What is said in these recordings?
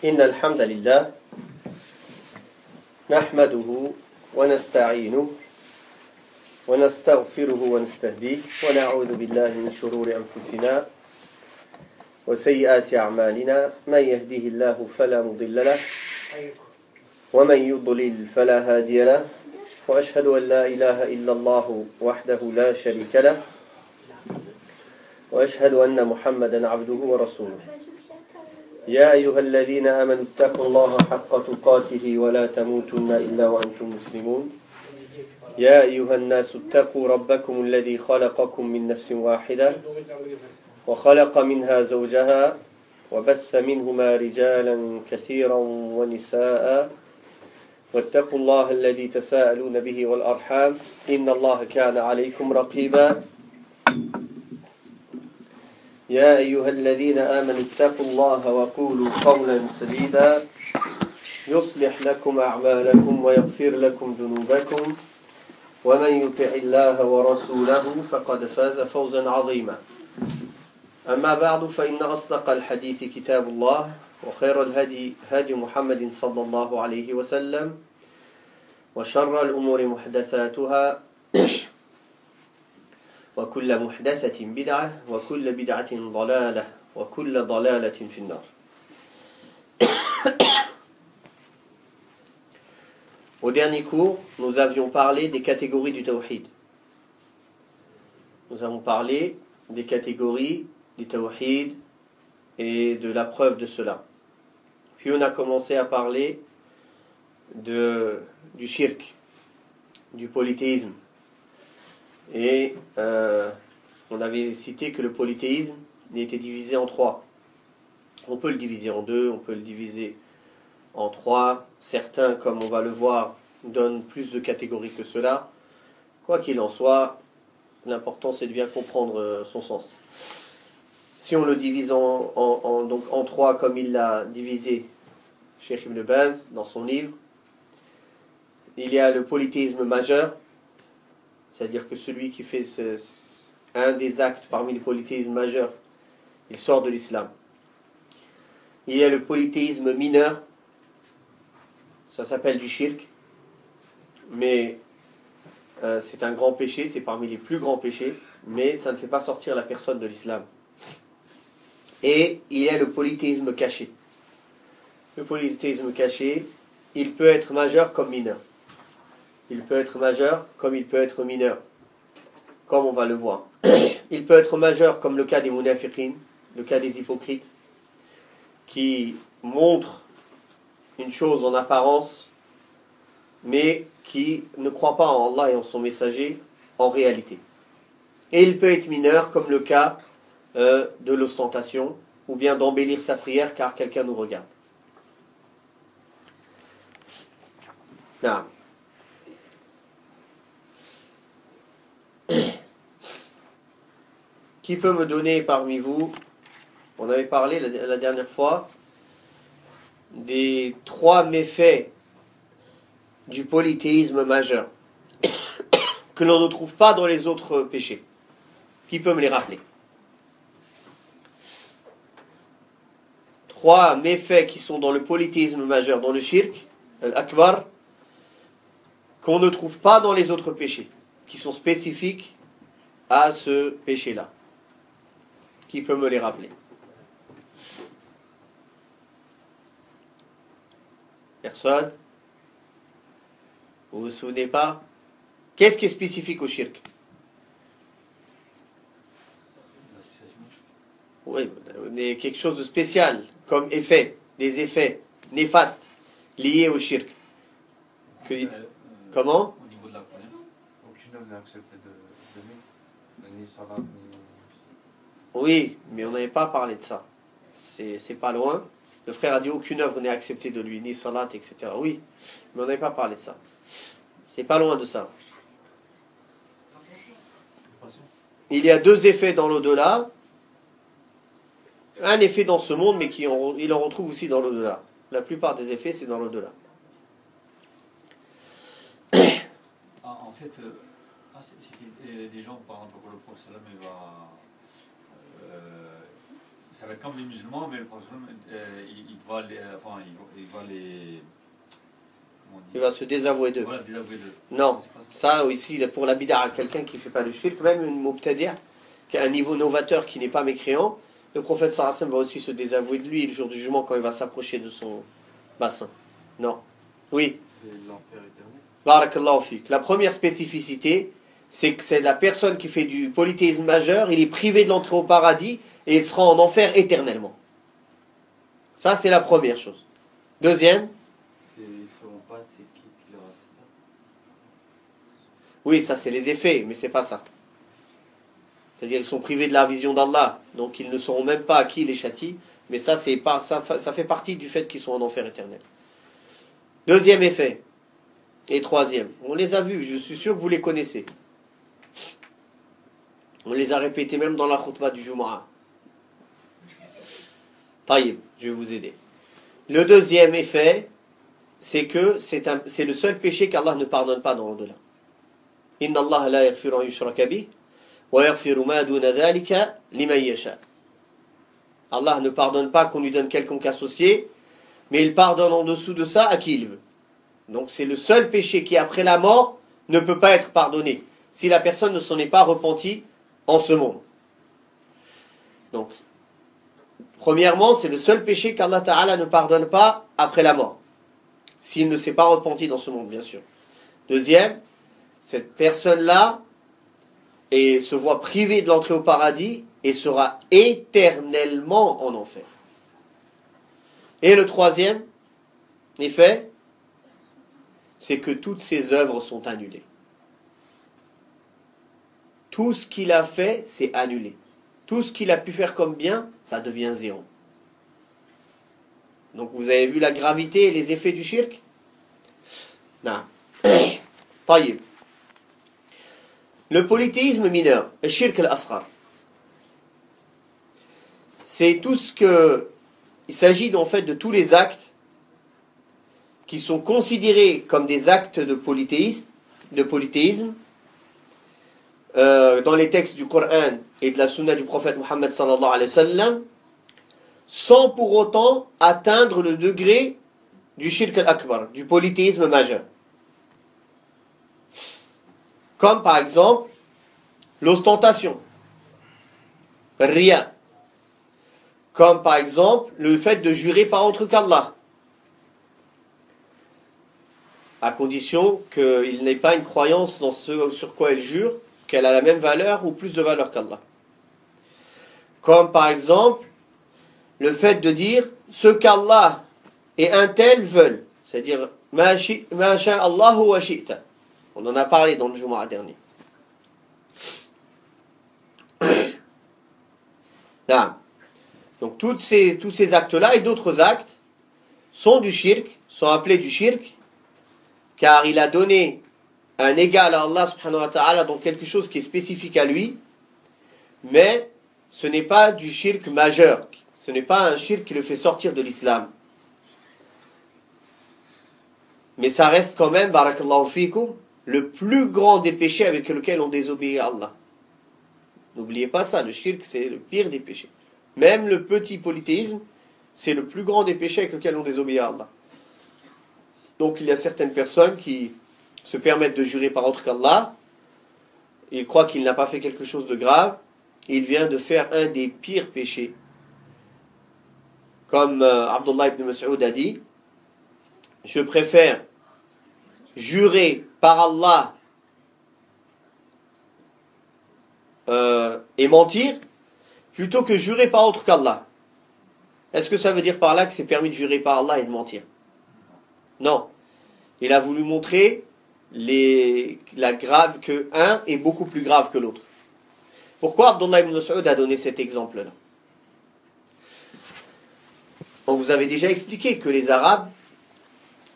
إن الحمد لله نحمده ونستعينه ونستغفره ونستهديه ونعوذ بالله من شرور أنفسنا وسيئات أعمالنا من يهديه الله فلا مضل له ومن يضلل فلا هادي له وأشهد أن لا إله إلا الله وحده لا شريك له وأشهد أن محمدا عبده ورسوله يا أيها الذين آمنوا اتقوا الله حق تقاته ولا تموتن إلا وأنتم مسلمون يا أيها الناس اتقوا ربكم الذي خلقكم من نفس واحدة وخلق منها زوجها وبث منهما رجالا كثيرا ونساء واتقوا الله الذي تساءلون به والأرحام إن الله كان عليكم رقيبا يا أيها الذين آمنوا اتقوا الله وقولوا قولا سديدا يصلح لكم أعمالكم ويغفر لكم ذنوبكم ومن يطع الله ورسوله فقد فاز فوزا عظيما أما بعد فإن أصدق الحديث كتاب الله وخير الهدي هدي محمد صلى الله عليه وسلم وشر الأمور محدثاتها وكل محدثة بدعة وكل بدعة ضلالة وكل ضلالة في النار. Au dernier cours, nous avions parlé des catégories du tawhid. Nous avons parlé des catégories du tawhid et de la preuve de cela. Puis on a commencé à parler du shirk, du polythéisme. Et on avait cité que le polythéisme était divisé en trois. On peut le diviser en deux, on peut le diviser en trois. Certains, comme on va le voir, donnent plus de catégories que cela. Quoi qu'il en soit, l'important c'est de bien comprendre son sens. Si on le divise en trois, comme il l'a divisé Cheikh Ibn Baz dans son livre, il y a le polythéisme majeur, c'est-à-dire que celui qui fait un des actes parmi les polythéismes majeurs, il sort de l'islam. Il y a le polythéisme mineur, ça s'appelle du shirk, mais c'est un grand péché, c'est parmi les plus grands péchés, mais ça ne fait pas sortir la personne de l'islam. Et il y a le polythéisme caché. Le polythéisme caché, il peut être majeur comme mineur. Il peut être majeur comme il peut être mineur, comme on va le voir. Il peut être majeur comme le cas des munafiqin, le cas des hypocrites, qui montrent une chose en apparence, mais qui ne croient pas en Allah et en son messager en réalité. Et il peut être mineur comme le cas de l'ostentation, ou bien d'embellir sa prière car quelqu'un nous regarde. Non. Qui peut me donner parmi vous, on avait parlé la dernière fois, des trois méfaits du polythéisme majeur que l'on ne trouve pas dans les autres péchés. Qui peut me les rappeler? Trois méfaits qui sont dans le polythéisme majeur, dans le shirk, al-akbar, qu'on ne trouve pas dans les autres péchés, qui sont spécifiques à ce péché-là. Qui peut me les rappeler? Personne? Vous ne vous souvenez pas? Qu'est-ce qui est spécifique au shirk? Oui, mais quelque chose de spécial, comme effet, des effets néfastes liés au shirk. Comment? Au niveau de la prière, aucune œuvre n'est acceptée de ni salat, ni... Oui, mais on n'avait pas parlé de ça. C'est pas loin. Le frère a dit aucune œuvre n'est acceptée de lui, ni salat, etc. Oui, mais on n'avait pas parlé de ça. C'est pas loin de ça. Il y a deux effets dans l'au-delà. Un effet dans ce monde, mais il en retrouve aussi dans l'au-delà. La plupart des effets, c'est dans l'au-delà. En fait, c'était des gens, par exemple, que le prophète il va Ça va être comme les musulmans, mais le problème, il va les. Enfin, il va les. Comment on dit? Il va se désavouer d'eux. Voilà, désavouer d'eux. Non, ça ici, pour la bid'a, quelqu'un qui ne fait pas le shirk, même une mubtadi', qui a un niveau novateur qui n'est pas mécréant, le prophète sallallahu alayhi wa sallam va aussi se désavouer de lui le jour du jugement quand il va s'approcher de son bassin. Non. Oui. C'est l'enfer éternel. Barakallahu fik. La première spécificité, c'est que c'est la personne qui fait du polythéisme majeur, il est privé de l'entrée au paradis et il sera en enfer éternellement. Ça, c'est la première chose. Deuxième, Ils ne sauront pas c'est qui leur a fait ça. oui, ça c'est les effets, mais c'est pas ça. C'est-à-dire qu'ils sont privés de la vision d'Allah, donc ils ne sauront même pas à qui il les châtie, mais ça, c'est pas, ça fait partie du fait qu'ils sont en enfer éternel. Deuxième effet, et troisième, on les a vus, je suis sûr que vous les connaissez. On les a répétés même dans la khutbah du Jumu'ah. Taïb, je vais vous aider. Le deuxième effet, c'est que c'est le seul péché qu'Allah ne pardonne pas dans l'au-delà. Inna Allah la yaghfiru an yushraka bih wa yaghfiru ma duna dhalika liman yasha. Allah ne pardonne pas qu'on lui donne quelconque associé, mais il pardonne en dessous de ça à qui il veut. Donc c'est le seul péché qui après la mort ne peut pas être pardonné si la personne ne s'en est pas repentie en ce monde. Donc premièrement, c'est le seul péché qu'Allah Ta'ala ne pardonne pas après la mort. S'il ne s'est pas repenti dans ce monde, bien sûr. Deuxième, cette personne-là se voit privée de l'entrée au paradis et sera éternellement en enfer. Et le troisième effet, c'est que toutes ses œuvres sont annulées. Tout ce qu'il a fait, c'est annulé. Tout ce qu'il a pu faire comme bien, ça devient zéro. Donc vous avez vu la gravité et les effets du shirk? Non. Taïb. Le polythéisme mineur, le shirk al-asghar, c'est tout ce que... Il s'agit en fait de tous les actes qui sont considérés comme des actes de polythéisme, dans les textes du Coran et de la Sunna du prophète Muhammad sallallahu alayhi wa sallam, sans pour autant atteindre le degré du shirk al-akbar, du polythéisme majeur. Comme par exemple l'ostentation, riya. Comme par exemple le fait de jurer par autre qu'Allah, à condition qu'il n'ait pas une croyance dans ce sur quoi il jure, qu'elle a la même valeur ou plus de valeur qu'Allah. Comme par exemple le fait de dire ce qu'Allah et un tel veulent, c'est-à-dire ma sha Allahu wa shi'ta. On en a parlé dans le Jumu'ah dernier. Donc tous ces actes-là et d'autres actes sont du shirk, sont appelés du shirk, car il a donné un égal à Allah subhanahu wa ta'ala dans quelque chose qui est spécifique à lui, mais ce n'est pas du shirk majeur, ce n'est pas un shirk qui le fait sortir de l'islam. Mais ça reste quand même, barakallahu fikum, le plus grand des péchés avec lequel on désobéit à Allah. N'oubliez pas ça, le shirk c'est le pire des péchés. Même le petit polythéisme, c'est le plus grand des péchés avec lequel on désobéit à Allah. Donc il y a certaines personnes qui se permettent de jurer par autre qu'Allah, ils croient qu'il n'a pas fait quelque chose de grave, il vient de faire un des pires péchés. Comme Abdullah ibn Mas'ud a dit, je préfère jurer par Allah et mentir plutôt que jurer par autre qu'Allah. Est-ce que ça veut dire par là que c'est permis de jurer par Allah et de mentir? Non. Il a voulu montrer la grave que un est beaucoup plus grave que l'autre. Pourquoi Abdullah ibn Mas'ud a donné cet exemple-là? On vous avait déjà expliqué que les Arabes,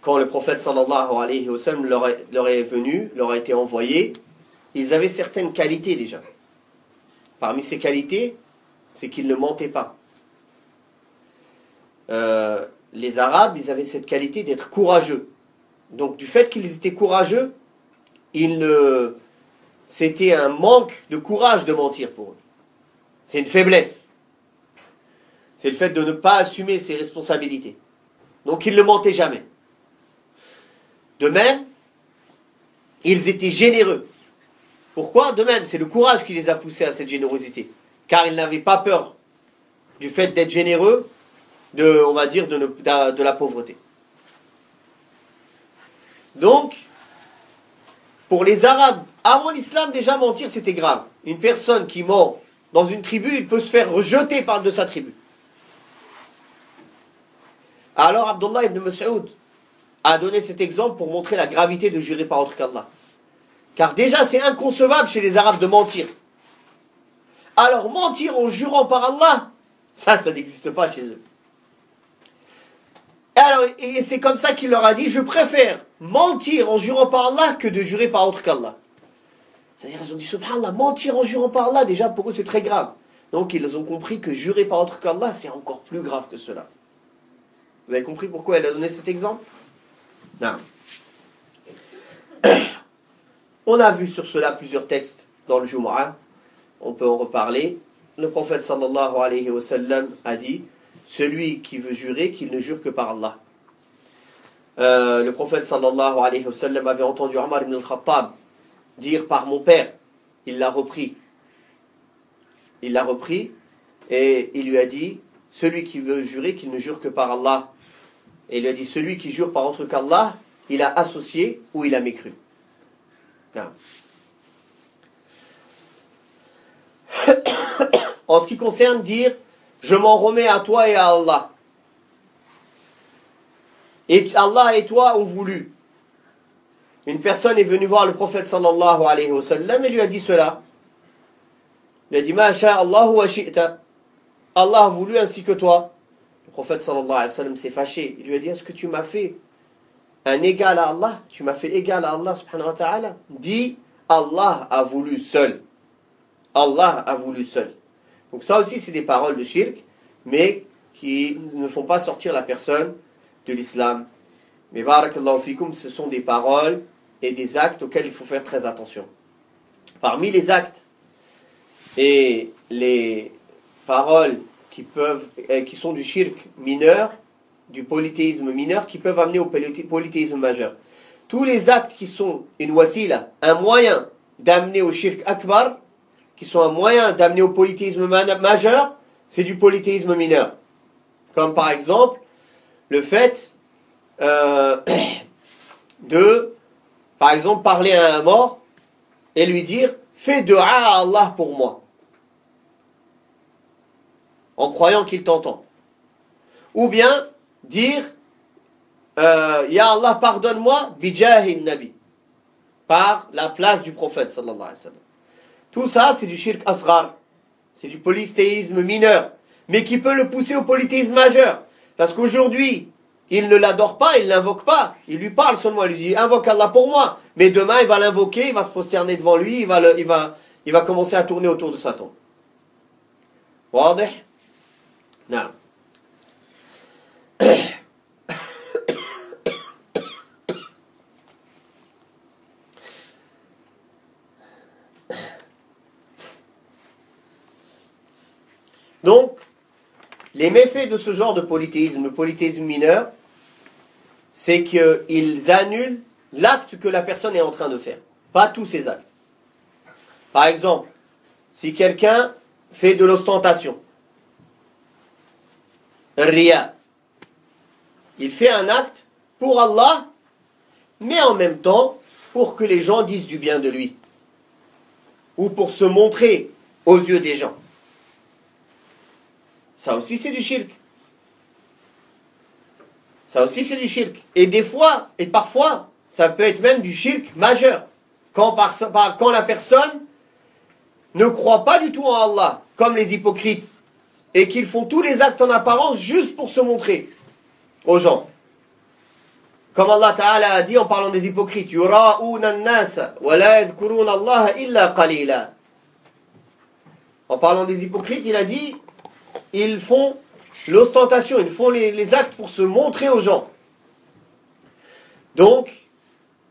quand le prophète sallallahu alayhi wa sallam leur est venu, leur a été envoyé, ils avaient certaines qualités déjà. Parmi ces qualités, c'est qu'ils ne mentaient pas. Les Arabes, ils avaient cette qualité d'être courageux. Donc du fait qu'ils étaient courageux, c'était un manque de courage de mentir pour eux. C'est une faiblesse. C'est le fait de ne pas assumer ses responsabilités. Donc ils ne mentaient jamais. De même, ils étaient généreux. Pourquoi? De même, c'est le courage qui les a poussés à cette générosité. Car ils n'avaient pas peur du fait d'être généreux, on va dire, de la pauvreté. Donc, pour les Arabes, avant l'islam, déjà mentir, c'était grave. Une personne qui ment dans une tribu, il peut se faire rejeter de sa tribu. Alors, Abdullah ibn Mas'ud a donné cet exemple pour montrer la gravité de jurer par autre qu'Allah. Car déjà, c'est inconcevable chez les Arabes de mentir. Alors, mentir en jurant par Allah, ça n'existe pas chez eux. Et c'est comme ça qu'il leur a dit, je préfère mentir en jurant par Allah que de jurer par autre qu'Allah. C'est-à-dire, ils ont dit, subhanallah, mentir en jurant par Allah, déjà pour eux c'est très grave. Donc ils ont compris que jurer par autre qu'Allah, c'est encore plus grave que cela. Vous avez compris pourquoi elle a donné cet exemple? Non. On a vu sur cela plusieurs textes dans le Jumu'ah. On peut en reparler. Le prophète sallallahu alayhi wa sallam a dit, celui qui veut jurer, qu'il ne jure que par Allah. Le prophète sallallahu alayhi wa sallam avait entendu Omar ibn al-Khattab dire par mon père. Il l'a repris. Il l'a repris et il lui a dit, celui qui veut jurer, qu'il ne jure que par Allah. Et il lui a dit, celui qui jure par autre qu'Allah, il a associé ou il a mécru. Non. En ce qui concerne dire, je m'en remets à toi et à Allah. Et Allah et toi ont voulu. Une personne est venue voir le prophète sallallahu alayhi wa sallam et lui a dit cela. Il a dit, Ma sha'Allahu wa shi'ta. Allah a voulu ainsi que toi. Le prophète sallallahu alayhi wa sallam s'est fâché. Il lui a dit, est-ce que tu m'as fait un égal à Allah? Tu m'as fait égal à Allah subhanahu wa ta'ala? Dis, Allah a voulu seul. Allah a voulu seul. Donc ça aussi c'est des paroles de shirk, mais qui ne font pas sortir la personne de l'islam. Mais barakallahu fikum, ce sont des paroles et des actes auxquels il faut faire très attention. Parmi les actes et les paroles qui sont du shirk mineur, du polythéisme mineur, qui peuvent amener au polythéisme majeur. Tous les actes qui sont une wasila, un moyen d'amener au shirk akbar, qui sont un moyen d'amener au polythéisme majeur, c'est du polythéisme mineur. Comme par exemple, le fait de, par exemple, parler à un mort et lui dire « Fais dua à Allah pour moi », en croyant qu'il t'entend. Ou bien dire « Ya Allah, pardonne-moi, bijahin nabi », par la place du prophète, sallallahu alayhi wa sallam. Tout ça, c'est du shirk asghar, c'est du polythéisme mineur, mais qui peut le pousser au polythéisme majeur. Parce qu'aujourd'hui, il ne l'adore pas, il ne l'invoque pas, il lui parle seulement, il lui dit invoque Allah pour moi. Mais demain, il va l'invoquer, il va se prosterner devant lui, il va commencer à tourner autour de sa tombe. Wadih? Non. Donc, les méfaits de ce genre de polythéisme, le polythéisme mineur, c'est qu'ils annulent l'acte que la personne est en train de faire. Pas tous ces actes. Par exemple, si quelqu'un fait de l'ostentation, riya, il fait un acte pour Allah, mais en même temps pour que les gens disent du bien de lui, ou pour se montrer aux yeux des gens. Ça aussi c'est du shirk. Ça aussi c'est du shirk. Et des fois, et parfois, ça peut être même du shirk majeur. Quand la personne ne croit pas du tout en Allah, comme les hypocrites, et qu'ils font tous les actes en apparence juste pour se montrer aux gens. Comme Allah Ta'ala a dit en parlant des hypocrites, Yura'una an-nasa wa la yadhkuruna Allah illa qalila. En parlant des hypocrites, il a dit, ils font l'ostentation, ils font les actes pour se montrer aux gens. Donc,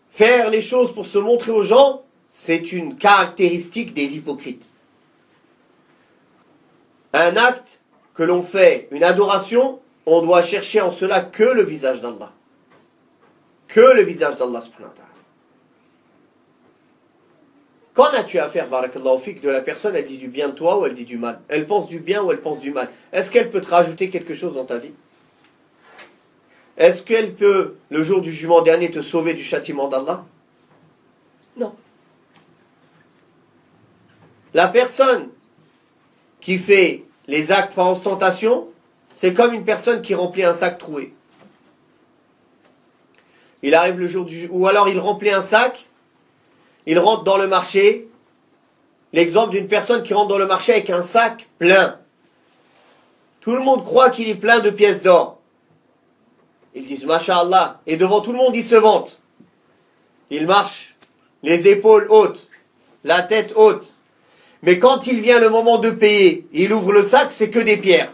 faire les choses pour se montrer aux gens, c'est une caractéristique des hypocrites. Un acte que l'on fait une adoration, on doit chercher en cela que le visage d'Allah. Que le visage d'Allah subhanahu wa ta'ala. Qu'en as-tu à faire, barakallahu fik, de la personne, elle dit du bien de toi ou elle dit du mal? Elle pense du bien ou elle pense du mal? Est-ce qu'elle peut te rajouter quelque chose dans ta vie? Est-ce qu'elle peut, le jour du jugement dernier, te sauver du châtiment d'Allah? Non. La personne qui fait les actes par ostentation, c'est comme une personne qui remplit un sac troué. Il arrive le jour du... Ou alors il remplit un sac, il rentre dans le marché. L'exemple d'une personne qui rentre dans le marché avec un sac plein. Tout le monde croit qu'il est plein de pièces d'or. Ils disent Masha'Allah. Et devant tout le monde, il se vante. Il marche, les épaules hautes, la tête haute. Mais quand il vient le moment de payer, il ouvre le sac, c'est que des pierres.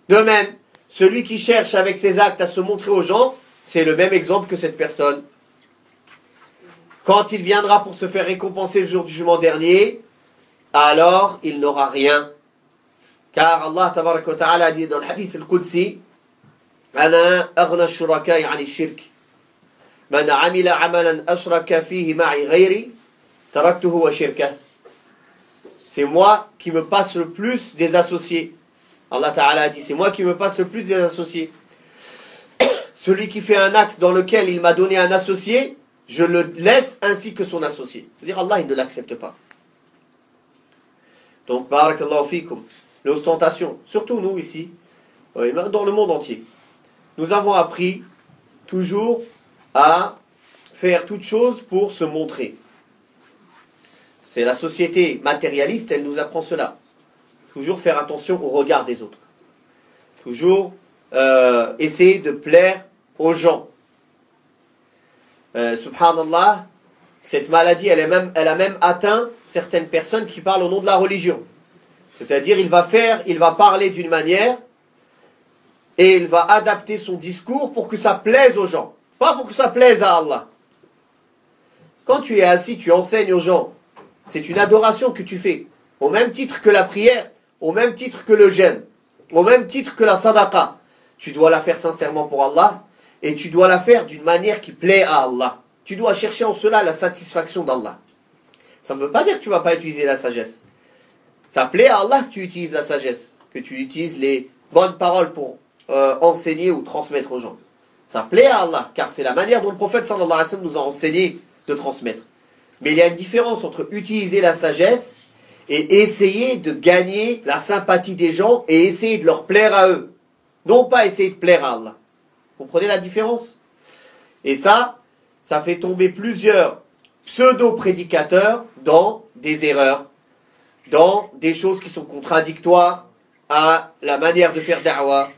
De même, celui qui cherche avec ses actes à se montrer aux gens, c'est le même exemple que cette personne. Quand il viendra pour se faire récompenser le jour du jugement dernier, alors il n'aura rien. Car Allah tabaraka wa ta'ala a dit dans le hadith al-Qudsi, Ana aghna shuraka'i 'ani shirk. Man 'amila 'amalan ashraka fihi ma'i ghayri, taraktuhu wa shirkah. C'est moi qui me passe le plus des associés. Allah Ta'ala a dit, c'est moi qui me passe le plus des associés. Celui qui fait un acte dans lequel il m'a donné un associé, je le laisse ainsi que son associé. C'est-à-dire Allah, il ne l'accepte pas. Donc, barakallahu fikum, l'ostentation, surtout nous ici, dans le monde entier, nous avons appris toujours à faire toute chose pour se montrer. C'est la société matérialiste, elle nous apprend cela. Toujours faire attention au regard des autres. Toujours essayer de plaire aux gens. Subhanallah, cette maladie, elle a même atteint certaines personnes qui parlent au nom de la religion. C'est-à-dire, il va parler d'une manière et il va adapter son discours pour que ça plaise aux gens. Pas pour que ça plaise à Allah. Quand tu es assis, tu enseignes aux gens. C'est une adoration que tu fais. Au même titre que la prière, au même titre que le jeûne, au même titre que la sadaqa. Tu dois la faire sincèrement pour Allah et tu dois la faire d'une manière qui plaît à Allah. Tu dois chercher en cela la satisfaction d'Allah. Ça ne veut pas dire que tu ne vas pas utiliser la sagesse. Ça plaît à Allah que tu utilises la sagesse, que tu utilises les bonnes paroles pour enseigner ou transmettre aux gens. Ça plaît à Allah, car c'est la manière dont le prophète sallallahu alayhi wa sallam nous a enseigné de transmettre. Mais il y a une différence entre utiliser la sagesse et essayer de gagner la sympathie des gens et essayer de leur plaire à eux. Non pas essayer de plaire à Allah. Vous comprenez la différence? Et ça fait tomber plusieurs pseudo-prédicateurs dans des erreurs, dans des choses qui sont contradictoires à la manière de faire da'wah,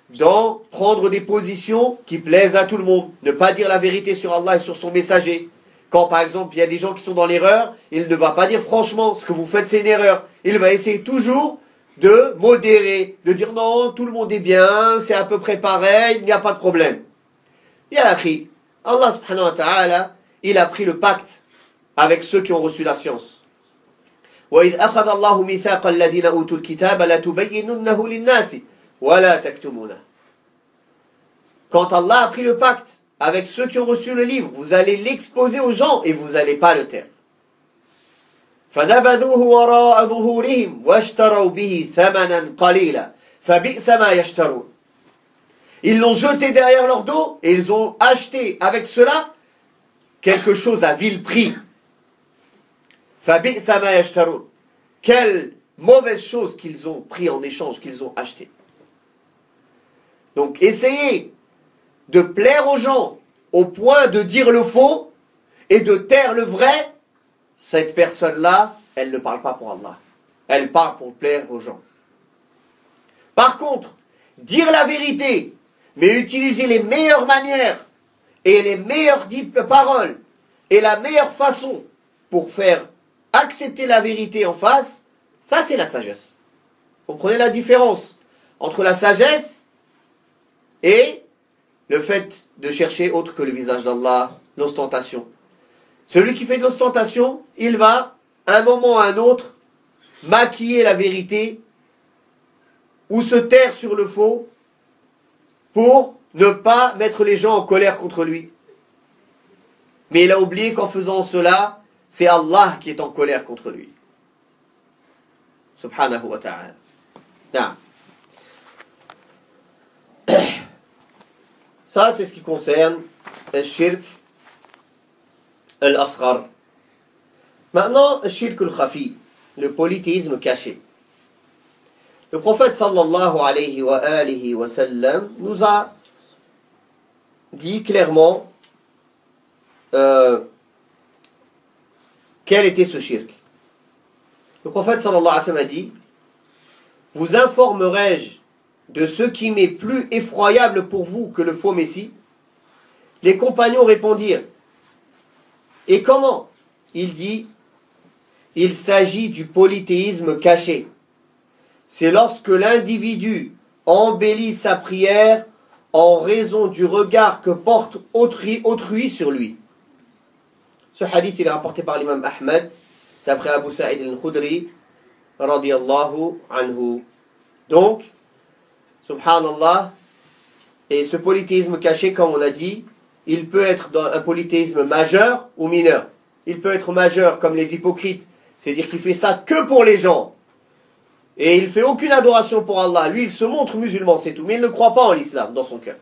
dans prendre des positions qui plaisent à tout le monde, ne pas dire la vérité sur Allah et sur son messager. Quand par exemple il y a des gens qui sont dans l'erreur, il ne va pas dire franchement ce que vous faites c'est une erreur. Il va essayer toujours de modérer, de dire non, tout le monde est bien, c'est à peu près pareil, il n'y a pas de problème. Ya akhi, Allah subhanahu wa ta'ala, il a pris le pacte avec ceux qui ont reçu la science. وَإِذْ أَخَذَ اللَّهُ مِيثَاقَ الَّذِينَ أُوتُوا الْكِتَابَ لَتُبَيِّنُنَّهُ لِلنَّاسِ وَلَا تَكْتُمُونَهُ. Quand Allah a pris le pacte avec ceux qui ont reçu le livre, vous allez l'exposer aux gens et vous n'allez pas le taire. فَنَبَذُوهُ وَرَاءَ ظُهُورِهِمْ وَاشْتَرَوْا بِهِ ثَمَنًا قَلِيلًا فَبِئْسَ مَا يَشْتَرُونَ. Ils l'ont jeté derrière leur dos et ils ont acheté avec cela quelque chose à vil prix. فَبِئْسَ مَا يَشْتَرُونَ. Quelle mauvaise chose qu'ils ont pris en échange, qu'ils ont acheté. Donc essayez de plaire aux gens au point de dire le faux et de taire le vrai. Cette personne-là, elle ne parle pas pour Allah. Elle parle pour plaire aux gens. Par contre, dire la vérité, mais utiliser les meilleures manières et les meilleures paroles et la meilleure façon pour faire accepter la vérité en face, ça c'est la sagesse. Comprenez la différence entre la sagesse et le fait de chercher autre que le visage d'Allah, l'ostentation. Celui qui fait de l'ostentation, il va, à un moment ou à un autre, maquiller la vérité ou se taire sur le faux pour ne pas mettre les gens en colère contre lui. Mais il a oublié qu'en faisant cela, c'est Allah qui est en colère contre lui. Subhanahu wa ta'ala. Ça, c'est ce qui concerne le shirk al-asghar. Maintenant, le shirk al-khafi, le polythéisme caché. Le prophète sallallahu alayhi wa sallam nous a dit clairement quel était ce shirk. Le prophète sallallahu alayhi wa sallam a dit: vous informerai-je de ce qui m'est plus effroyable pour vous que le faux messie? Les compagnons répondirent: et comment? Il dit: il s'agit du polythéisme caché. C'est lorsque l'individu embellit sa prière en raison du regard que porte autrui sur lui. Ce hadith il est rapporté par l'imam Ahmed d'après Abu Sa'id al-Khudri radiyallahu anhu. Donc, subhanallah, et ce polythéisme caché, comme on a dit, il peut être un polythéisme majeur ou mineur. Il peut être majeur comme les hypocrites, c'est-à-dire qu'il fait ça que pour les gens. Et il ne fait aucune adoration pour Allah. Lui, il se montre musulman, c'est tout. Mais il ne croit pas en l'islam dans son cœur.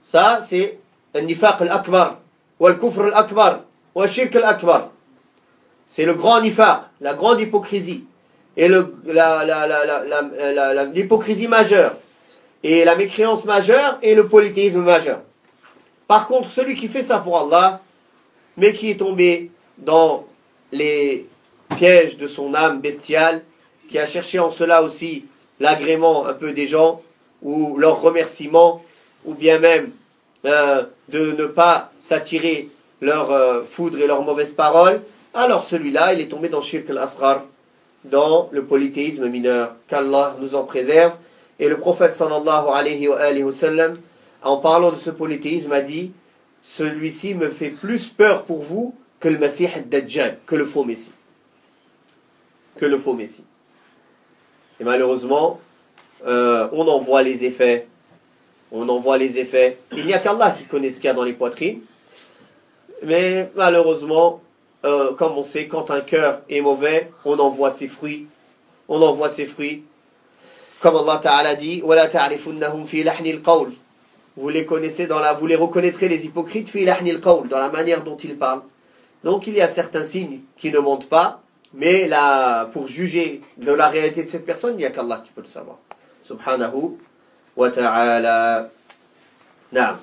Ça, c'est le nifaq al-akbar, ou le kufr al-akbar, ou le shirk al-akbar. C'est le grand nifaq, la grande hypocrisie. Et l'hypocrisie majeure. Et la mécréance majeure et le polythéisme majeur. Par contre, celui qui fait ça pour Allah, mais qui est tombé dans les pièges de son âme bestiale, qui a cherché en cela aussi l'agrément un peu des gens, ou leur remerciement, ou bien même de ne pas s'attirer leur foudre et leurs mauvaises paroles, alors celui-là, il est tombé dans shirk al-asghar, dans le polythéisme mineur. Qu'Allah nous en préserve. Et le prophète sallallahu alayhi wa sallam, en parlant de ce polythéisme, a dit: celui-ci me fait plus peur pour vous que le Messie ad-Dajjal, que le faux Messie. Que le faux Messie. Et malheureusement, on en voit les effets. On en voit les effets. Il n'y a qu'Allah qui connaît ce qu'il y a dans les poitrines. Mais malheureusement, comme on sait, quand un cœur est mauvais, on en voit ses fruits. On en voit ses fruits. Comme Allah Ta'ala dit: وَلَا تَعْرِفُنَّهُمْ فِي لَحْنِ الْقَوْلِ. Vous les connaissez vous les reconnaîtrez, les hypocrites, فِي لَحْنِ الْقَوْلِ, dans la manière dont ils parlent. Donc il y a certains signes qui ne montent pas, mais là, pour juger de la réalité de cette personne, il n'y a qu'Allah qui peut le savoir. Subhanahu wa ta'ala. Naam.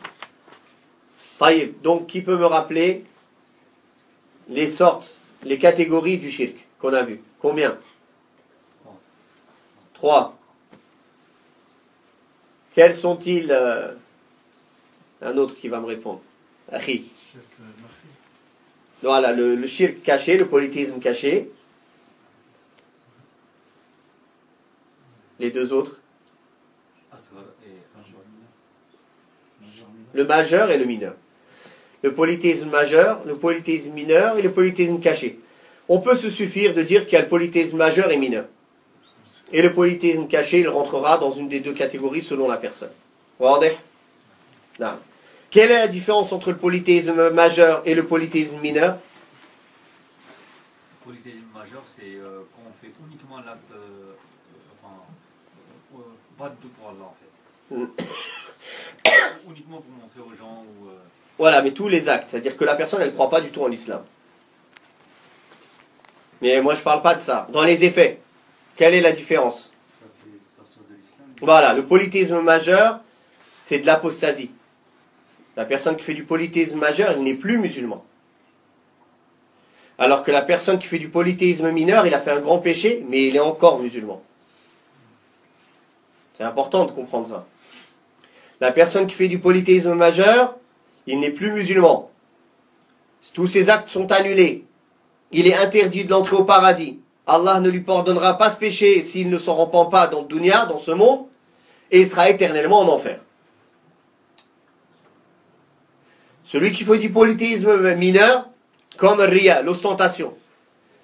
Taïb. Donc qui peut me rappeler les sortes, les catégories du shirk qu'on a vu? Combien? 3. Quels sont-ils? Un autre qui va me répondre. Akhi. Voilà, le shirk caché, le polythéisme caché. Les deux autres? Le majeur et le mineur. Le polythéisme majeur, le polythéisme mineur et le polythéisme caché. On peut se suffire de dire qu'il y a le polythéisme majeur et mineur. Et le polythéisme caché, il rentrera dans une des deux catégories selon la personne. Non. Quelle est la différence entre le polythéisme majeur et le polythéisme mineur? Le polythéisme majeur, c'est quand on fait uniquement l'acte, pas du tout pour Allah en fait. Uniquement pour montrer aux gens. Voilà, mais tous les actes, c'est-à-dire que la personne, elle ne croit pas du tout en l'islam. Mais moi, je ne parle pas de ça. Dans les effets, quelle est la différence? Ça fait sortir de l'islam. Voilà, le polythéisme majeur, c'est de l'apostasie. La personne qui fait du polythéisme majeur, il n'est plus musulman. Alors que la personne qui fait du polythéisme mineur, il a fait un grand péché, mais il est encore musulman. C'est important de comprendre ça. La personne qui fait du polythéisme majeur, il n'est plus musulman. Tous ses actes sont annulés. Il est interdit de l'entrer au paradis. Allah ne lui pardonnera pas ce péché s'il ne s'en repent pas dans le dunya, dans ce monde, et il sera éternellement en enfer. Celui qui fait du polythéisme mineur, comme Riya, l'ostentation.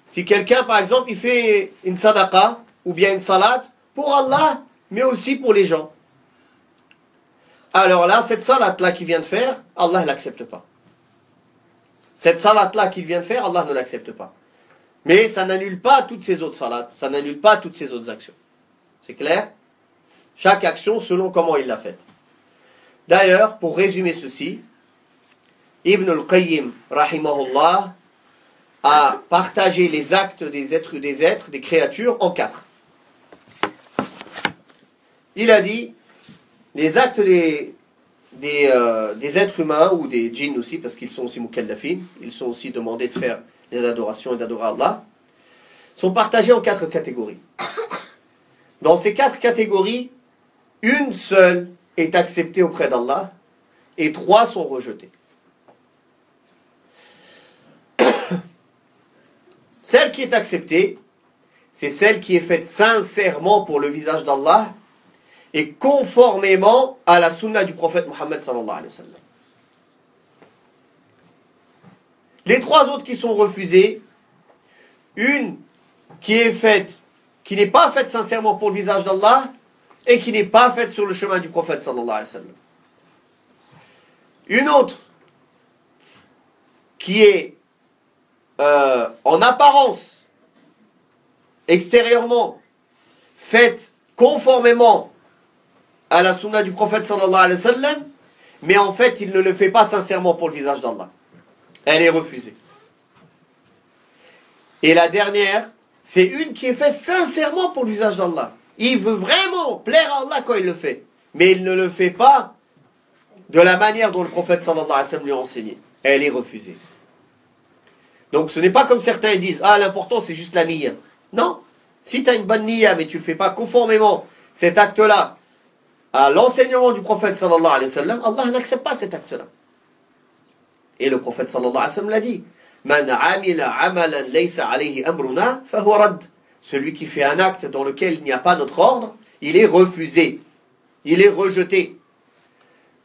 Si quelqu'un, par exemple, il fait une sadaqa ou bien une salat pour Allah, mais aussi pour les gens. Alors là, cette salat-là qu'il vient de faire, Allah ne l'accepte pas. Cette salat-là qu'il vient de faire, Allah ne l'accepte pas. Mais ça n'annule pas toutes ces autres salats, ça n'annule pas toutes ces autres actions. C'est clair? Chaque action selon comment il l'a faite. D'ailleurs, pour résumer ceci, Ibn al-Qayyim, rahimahullah, a partagé les actes des êtres, des créatures, en 4. Il a dit, les actes des êtres humains, ou des djinns aussi, parce qu'ils sont aussi mukallafin, ils sont aussi demandés de faire les adorations et d'adorer Allah, sont partagés en 4 catégories. Dans ces 4 catégories, une seule est acceptée auprès d'Allah, et 3 sont rejetées. Celle qui est acceptée, c'est celle qui est faite sincèrement pour le visage d'Allah et conformément à la sunna du prophète Mohammed sallallahu alayhi wa sallam. Les 3 autres qui sont refusées, une qui est faite, qui n'est pas faite sincèrement pour le visage d'Allah et qui n'est pas faite sur le chemin du prophète sallallahu alayhi wa sallam. Une autre qui est en apparence, extérieurement, faite conformément à la sunna du prophète sallallahu alayhi wa sallam, mais en fait il ne le fait pas sincèrement pour le visage d'Allah. Elle est refusée. Et la dernière, c'est une qui est faite sincèrement pour le visage d'Allah. Il veut vraiment plaire à Allah quand il le fait, mais il ne le fait pas de la manière dont le prophète sallallahu alayhi wa sallam lui a enseigné. Elle est refusée. Donc ce n'est pas comme certains disent, ah l'important c'est juste la niya. Non, si tu as une bonne niya mais tu ne le fais pas conformément cet acte-là à l'enseignement du prophète sallallahu alayhi wa sallam, Allah n'accepte pas cet acte-là. Et le prophète sallallahu alayhi wa sallam l'a dit, Man amila amalan laysa alayhi amruna fahuwa radd. Celui qui fait un acte dans lequel il n'y a pas notre ordre, il est refusé, il est rejeté.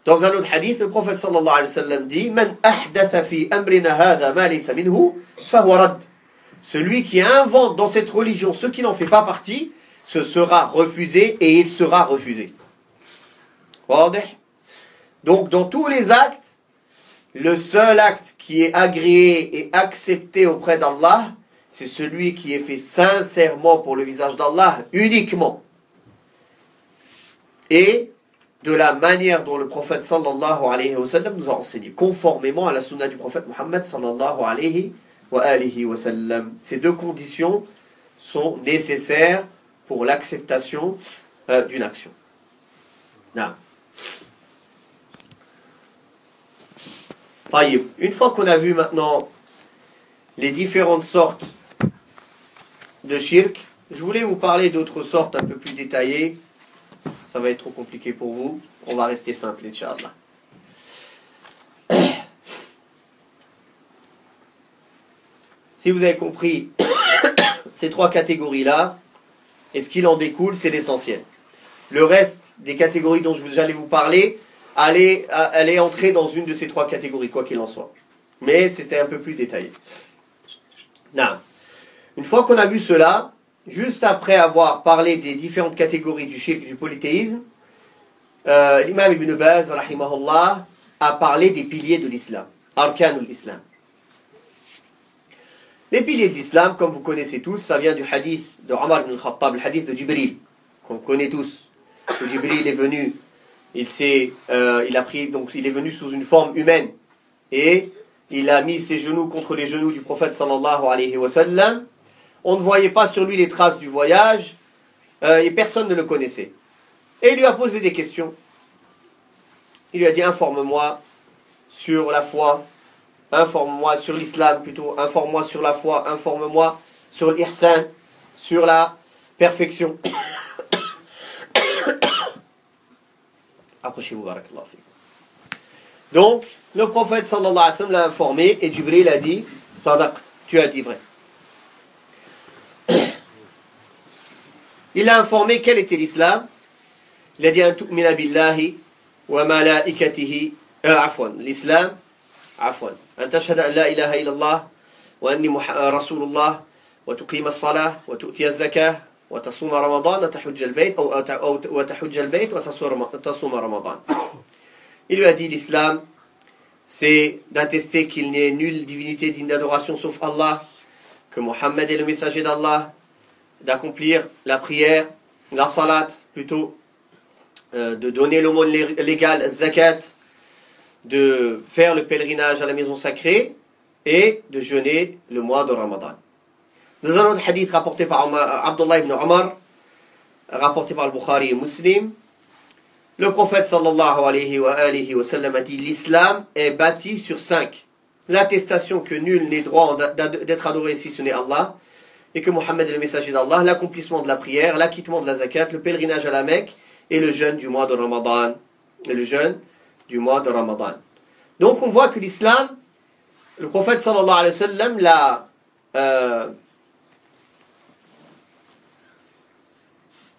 Dans un autre hadith, le prophète sallallahu alayhi wa sallam dit Man ahdatha fi amrina hadha ma laysa minhu fahuwa radd. Celui qui invente dans cette religion ce qui n'en fait pas partie, ce sera refusé et il sera refusé. Donc dans tous les actes, le seul acte qui est agréé et accepté auprès d'Allah, c'est celui qui est fait sincèrement pour le visage d'Allah uniquement. Et de la manière dont le prophète sallallahu alayhi wa sallam nous a enseigné, conformément à la sunna du prophète Mohammed sallallahu alayhi wa sallam. Ces 2 conditions sont nécessaires pour l'acceptation d'une action. Non. Une fois qu'on a vu maintenant les différentes sortes de shirk, je voulais vous parler d'autres sortes un peu plus détaillées. Ça va être trop compliqué pour vous. On va rester simple, Inch'Allah. Si vous avez compris ces 3 catégories-là, et ce qu'il en découle, c'est l'essentiel. Le reste des catégories dont j'allais vous parler, allez entrer dans une de ces 3 catégories, quoi qu'il en soit. Mais c'était un peu plus détaillé. Non. Une fois qu'on a vu cela, juste après avoir parlé des différentes catégories du shirk et du polythéisme, l'imam Ibn Baz, rahimahullah, a parlé des piliers de l'islam. Arkanul Islam. Les piliers de l'islam, comme vous connaissez tous, ça vient du hadith de Omar ibn al-Khattab, le hadith de Jibril, qu'on connaît tous. Que Jibril est venu, il est venu sous une forme humaine, et il a mis ses genoux contre les genoux du prophète sallallahu alayhi wa sallam. On ne voyait pas sur lui les traces du voyage, et personne ne le connaissait. Et il lui a posé des questions. Il lui a dit, informe-moi sur la foi, informe-moi sur l'islam plutôt, informe-moi sur la foi, informe-moi sur l'ihsan, sur la perfection. Approchez-vous, barakallahu fikum. Donc, le prophète sallallahu alayhi wa sallam l'a informé, et Jibril a dit, Sadaqt, tu as dit vrai. Il a informé quel était l'islam. Il a dit, an tu'mina billahi wa malaikatihi, l'islam, an tashhada an la ilaha illallah wa anni rasulullah وتقيم الصلاة وتؤتي الزكاة وتصوم رمضان وتحج البيت أو وتحج البيت وتصوم رمضان. Il lui a dit l'islam, c'est d'attester qu'il n'y ait nulle divinité digne d'adoration sauf Allah, que Mohammed est le messager d'Allah, d'accomplir la prière, la salat plutôt, de donner l'aumône légale, zakat, de faire le pèlerinage à la maison sacrée et de jeûner le mois de Ramadan. Dans un autre hadith rapporté par Abdullah ibn Omar, rapporté par le Bukhari et Muslim, le prophète sallallahu alayhi wa sallam a dit: l'islam est bâti sur 5. L'attestation que nul n'est droit d'être adoré si ce n'est Allah, et que Mohammed est le messager d'Allah, l'accomplissement de la prière, l'acquittement de la zakat, le pèlerinage à la Mecque et le jeûne du mois de Ramadan. Donc on voit que l'islam, le prophète sallallahu alayhi wa sallam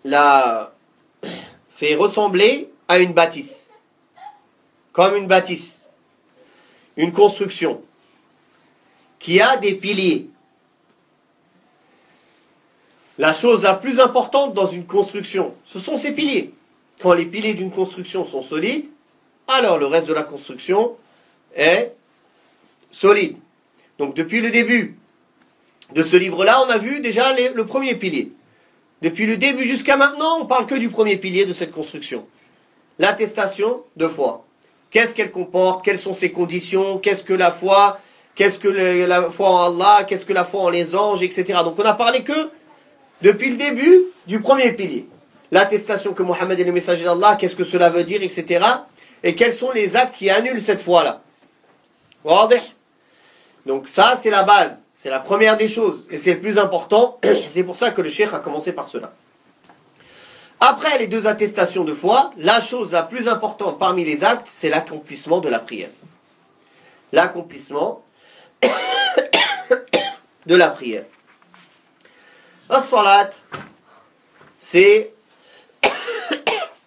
l'a fait ressembler à une bâtisse. Comme une bâtisse. Une construction qui a des piliers. La chose la plus importante dans une construction, ce sont ses piliers. Quand les piliers d'une construction sont solides, alors le reste de la construction est solide. Donc depuis le début de ce livre-là, on a vu déjà le premier pilier. Depuis le début jusqu'à maintenant, on parle que du premier pilier de cette construction. L'attestation de foi. Qu'est-ce qu'elle comporte? Quelles sont ses conditions? Qu'est-ce que la foi? Qu'est-ce que la foi en Allah? Qu'est-ce que la foi en les anges, etc. Donc on a parlé que depuis le début du premier pilier. L'attestation que Mohammed est le messager d'Allah, qu'est-ce que cela veut dire, etc. Et quels sont les actes qui annulent cette foi-là. Donc ça, c'est la base. C'est la première des choses. Et c'est le plus important. C'est pour ça que le cheikh a commencé par cela. Après les deux attestations de foi, la chose la plus importante parmi les actes, c'est l'accomplissement de la prière. L'accomplissement de la prière. As-salat, c'est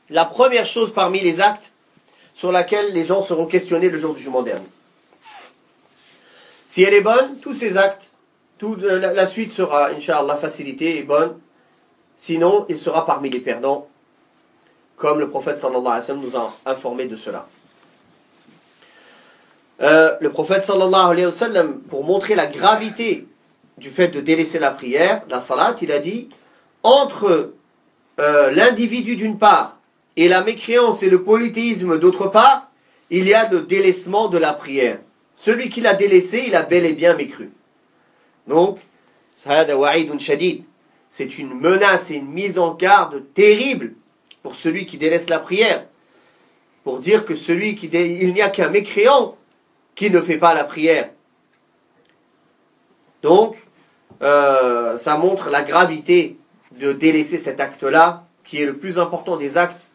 la première chose parmi les actes sur laquelle les gens seront questionnés le jour du jugement dernier. Si elle est bonne, tous ces actes, la suite sera, Inch'Allah, facilitée et bonne. Sinon, il sera parmi les perdants, comme le prophète sallallahu alayhi wa sallam nous a informé de cela. Le prophète sallallahu alayhi wa sallam, pour montrer la gravité du fait de délaisser la prière, la salat, il a dit, entre l'individu d'une part et la mécréance et le polythéisme d'autre part, il y a le délaissement de la prière. Celui qui l'a délaissé, il a bel et bien mécru. Donc, c'est une menace et une mise en garde terrible pour celui qui délaisse la prière. Pour dire que il n'y a qu'un mécréant qui ne fait pas la prière. Donc, ça montre la gravité de délaisser cet acte-là, qui est le plus important des actes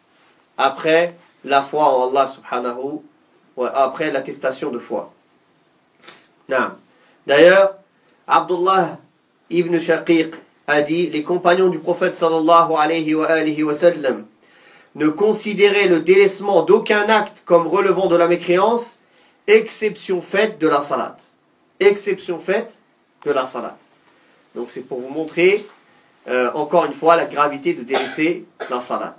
après la foi en Allah subhanahu wa après l'attestation de foi. D'ailleurs, Abdullah ibn Shaqiq a dit: les compagnons du prophète sallallahu alayhi wa sallam ne considéraient le délaissement d'aucun acte comme relevant de la mécréance, exception faite de la salat. Exception faite de la salat. Donc c'est pour vous montrer encore une fois la gravité de délaisser la salat.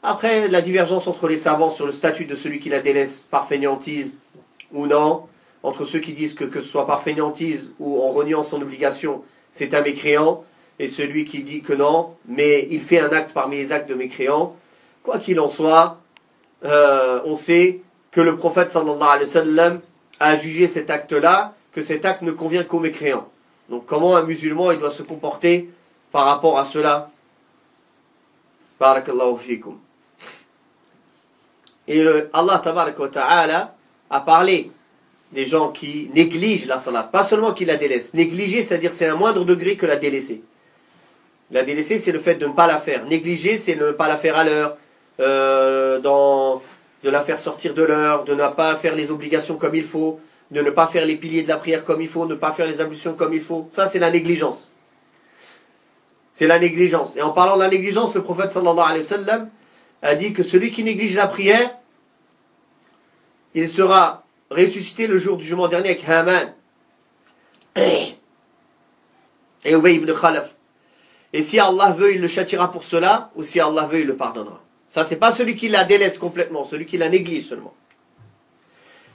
Après, la divergence entre les savants sur le statut de celui qui la délaisse par fainéantise ou non, entre ceux qui disent que ce soit par fainéantise ou en reniant son obligation, c'est un mécréant, et celui qui dit que non, mais il fait un acte parmi les actes de mécréant. Quoi qu'il en soit, on sait que le prophète sallallahu alayhi wa sallam a jugé cet acte-là, que cet acte ne convient qu'aux mécréants. Donc comment un musulman il doit se comporter par rapport à cela? Barakallahu fikum. Et Allah tabaraka wa ta'ala a parlé des gens qui négligent la salat, pas seulement qui la délaissent. Négliger, c'est-à-dire c'est un moindre degré que la délaisser. La délaisser, c'est le fait de ne pas la faire. Négliger, c'est ne pas la faire à l'heure, de la faire sortir de l'heure, de ne pas faire les obligations comme il faut, de ne pas faire les piliers de la prière comme il faut, ne pas faire les ablutions comme il faut. Ça, c'est la négligence. C'est la négligence. Et en parlant de la négligence, le prophète sallallahu alayhi wa sallam a dit que celui qui néglige la prière, il sera ressuscité le jour du jugement dernier avec Haman. et Ubay ibn Khalaf. Et si Allah veut, il le châtiera pour cela, ou si Allah veut, il le pardonnera. Ça, c'est pas celui qui la délaisse complètement, celui qui la néglige seulement.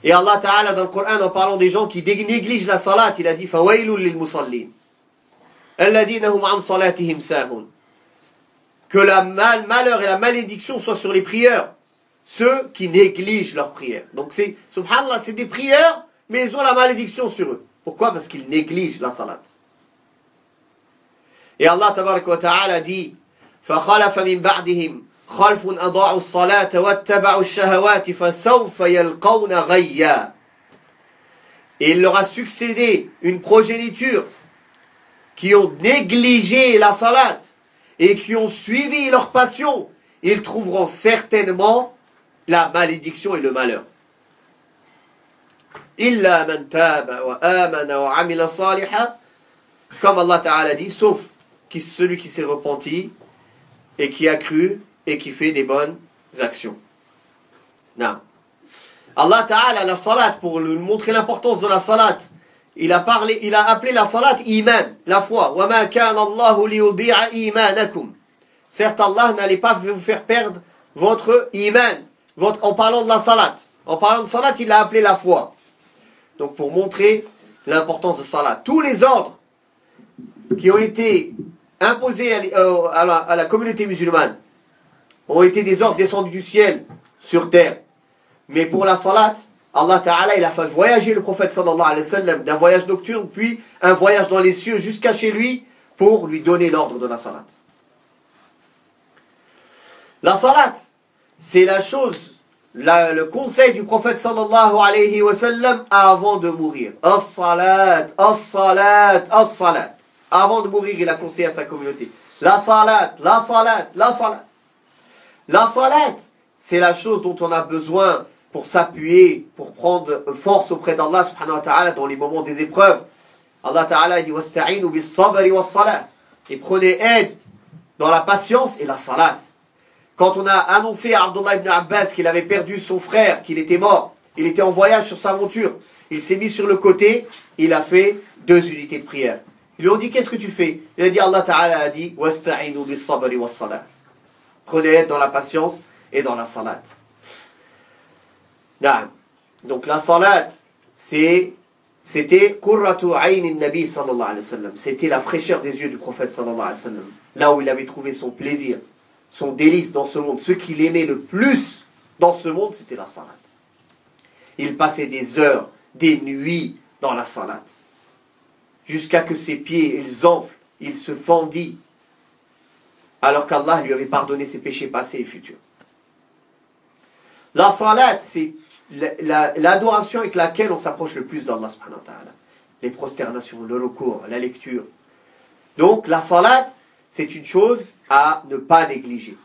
Et Allah Ta'ala, dans le Coran, en parlant des gens qui négligent la salat, il a dit « Fawailul lil musallin, alladhina hum an salatihim sahun » que le malheur et la malédiction soient sur les prieurs, ceux qui négligent leurs prières. Donc c'est, subhanallah, c'est des prieurs, mais ils ont la malédiction sur eux. Pourquoi? Parce qu'ils négligent la salat. Et Allah tabaraka wa ta'ala dit فَخَلَفَ مِنْ بَعْدِهِمْ خَلْفٌ أَضَاعُوا الصَّلَاةَ وَاتَّبَعُوا الشَّهَوَاتِ فَسَوْفَ يَلْقَوْنَ غَيًّا. Et il leur a succédé une progéniture qui ont négligé la salat et qui ont suivi leur passion. Ils trouveront certainement la malédiction et le malheur. إِلَّا مَنْ تَابَ وَآمَنَ وَعَمِلَ صَالِحًا. Comme Allah Ta'ala dit, sauf celui qui s'est repenti et qui a cru et qui fait des bonnes actions. Non. Allah Ta'ala, la salat, pour lui montrer l'importance de la salat, il a appelé la salat iman, la foi. وَمَا كَانَ اللَّهُ لِيُضِيعَ إِيمَانَكُمْ. Certes, Allah n'allait pas vous faire perdre votre iman, en parlant de la salat. En parlant de salat, il l'a appelé la foi. Donc pour montrer l'importance de salat. Tous les ordres qui ont été imposés à la communauté musulmane ont été des ordres descendus du ciel sur terre. Mais pour la salat, Allah Ta'ala, il a fait voyager le prophète sallallahu alayhi wa sallam d'un voyage nocturne, puis un voyage dans les cieux jusqu'à chez lui pour lui donner l'ordre de la salat. La salat, c'est la chose, le conseil du prophète sallallahu alayhi wa sallam avant de mourir. As-salat, as-salat, as-salat. Avant de mourir, il a conseillé à sa communauté. La salat, la salat, la salat. La salat, c'est la chose dont on a besoin pour s'appuyer, pour prendre force auprès d'Allah subhanahu wa ta'ala dans les moments des épreuves. Allah Ta'ala dit wasta'inu bis sabri was salat. Et prenez aide dans la patience et la salat. Quand on a annoncé à Abdullah ibn Abbas qu'il avait perdu son frère, qu'il était mort, il était en voyage sur sa monture, il s'est mis sur le côté, il a fait 2 unités de prière. Ils lui ont dit, qu'est-ce que tu fais? Il a dit, Allah Ta'ala a dit, wasta'inu bis sabri was salat. Prenez aide dans la patience et dans la salat. Donc la salat, c'était qurratu aynin nabi sallallahu alayhi wa sallam. C'était la fraîcheur des yeux du prophète sallallahu alayhi wa sallam. Là où il avait trouvé son plaisir, son délice dans ce monde. Ce qu'il aimait le plus dans ce monde, c'était la salat. Il passait des heures, des nuits dans la salat. Jusqu'à que ses pieds, ils enflent, il se fendit. Alors qu'Allah lui avait pardonné ses péchés passés et futurs. La salat, c'est l'adoration avec laquelle on s'approche le plus d'Allah subhanahu wa ta'ala. Les prosternations, le recours, la lecture. Donc la salat, c'est une chose à ne pas négliger.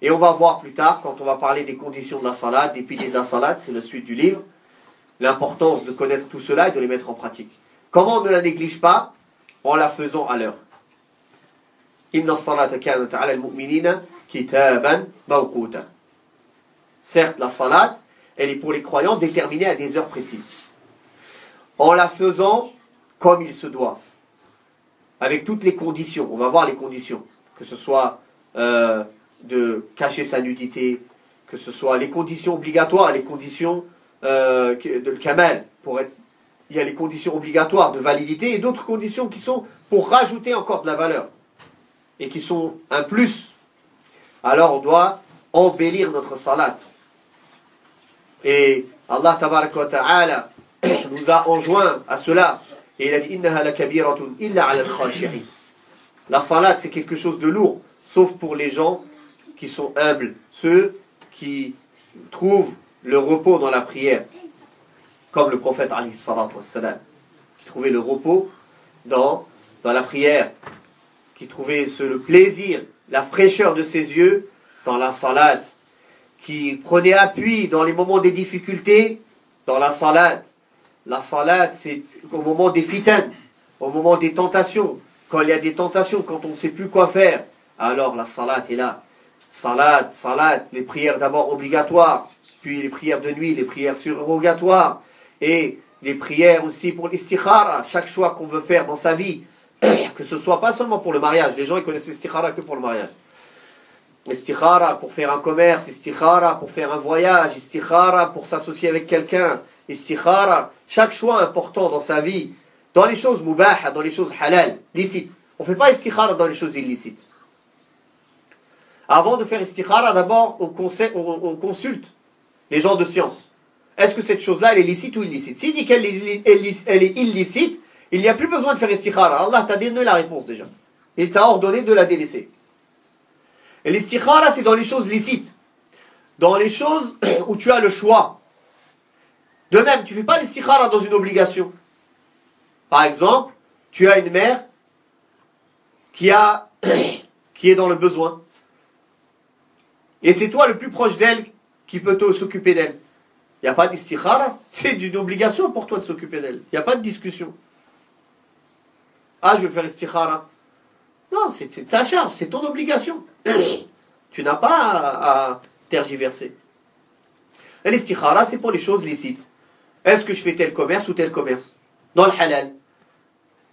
Et on va voir plus tard, quand on va parler des conditions de la salat, des piliers de la salat, c'est la suite du livre, l'importance de connaître tout cela et de les mettre en pratique. Comment on ne la néglige pas? En la faisant à l'heure. Inna as-salata kanat 'ala al-mu'minina kitaban mawquta. Certes, la salat, elle est pour les croyants déterminée à des heures précises. En la faisant comme il se doit. Avec toutes les conditions. On va voir les conditions. Que ce soit de cacher sa nudité, que ce soit les conditions obligatoires, les conditions de kamal. Il y a les conditions obligatoires de validité et d'autres conditions qui sont pour rajouter encore de la valeur. Et qui sont un plus. Alors on doit embellir notre salat. Et Allah tabaraka wa ta'ala nous a enjoint à cela. Et il a dit innaha lakabiratun illa 'ala al-khashi'in. La salat, c'est quelque chose de lourd, sauf pour les gens qui sont humbles, ceux qui trouvent le repos dans la prière, comme le prophète alayhi salatu wassalam, qui trouvait le repos dans la prière, qui trouvait le plaisir, la fraîcheur de ses yeux dans la salat, qui prenait appui dans les moments des difficultés dans la salat. La salat, c'est au moment des fitan, au moment des tentations. Quand il y a des tentations, quand on ne sait plus quoi faire, alors la salat est là. Salat, les prières d'abord obligatoires, puis les prières de nuit, les prières surrogatoires, et les prières aussi pour l'istikhara, chaque choix qu'on veut faire dans sa vie. que ce soit pas seulement pour le mariage. Les gens ils connaissent l'istikhara que pour le mariage. Istikhara pour faire un commerce, istikhara pour faire un voyage, istikhara pour s'associer avec quelqu'un, istikhara, chaque choix important dans sa vie, dans les choses mubah, dans les choses halal, licites. On ne fait pas istikhara dans les choses illicites. Avant de faire istikhara, d'abord on consulte les gens de science. Est-ce que cette chose-là elle est licite ou illicite? S'il dit qu'elle est illicite, il n'y a plus besoin de faire istikhara. Allah t'a donné la réponse déjà. Il t'a ordonné de la délaisser. Et l'istikhara, c'est dans les choses licites. Dans les choses où tu as le choix. De même, tu ne fais pas l'istikhara dans une obligation. Par exemple, tu as une mère qui est dans le besoin. Et c'est toi le plus proche d'elle qui peut s'occuper d'elle. Il n'y a pas d'istikhara. C'est une obligation pour toi de s'occuper d'elle. Il n'y a pas de discussion. Ah, je vais faire istikhara. Non, c'est ta charge, c'est ton obligation. Tu n'as pas à tergiverser. Et l'istikhara, c'est pour les choses licites. Est-ce que je fais tel commerce ou tel commerce? Dans le halal.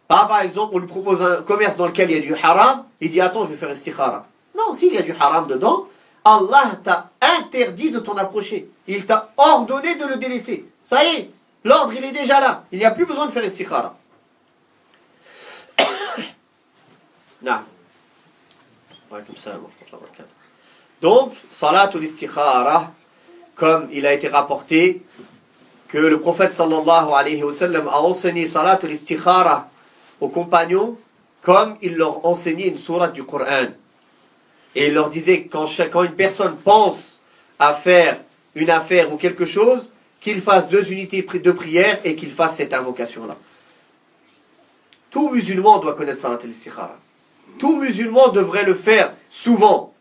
Par exemple, on lui propose un commerce dans lequel il y a du haram, il dit attends, je vais faire istikhara. Non, s'il y a du haram dedans, Allah t'a interdit de t'en approcher. Il t'a ordonné de le délaisser. Ça y est, l'ordre il est déjà là. Il n'y a plus besoin de faire istikhara. Non. Ouais, comme ça, donc, salat ou l'istikhara, comme il a été rapporté que le prophète sallallahu alayhi wa sallam a enseigné salat ou l'istikhara aux compagnons comme il leur enseignait une sourate du Coran. Et il leur disait quand une personne pense à faire une affaire ou quelque chose, qu'il fasse 2 unités de prière et qu'il fasse cette invocation-là. Tout musulman doit connaître salat ou l'istikhara. Tout musulman devrait le faire souvent.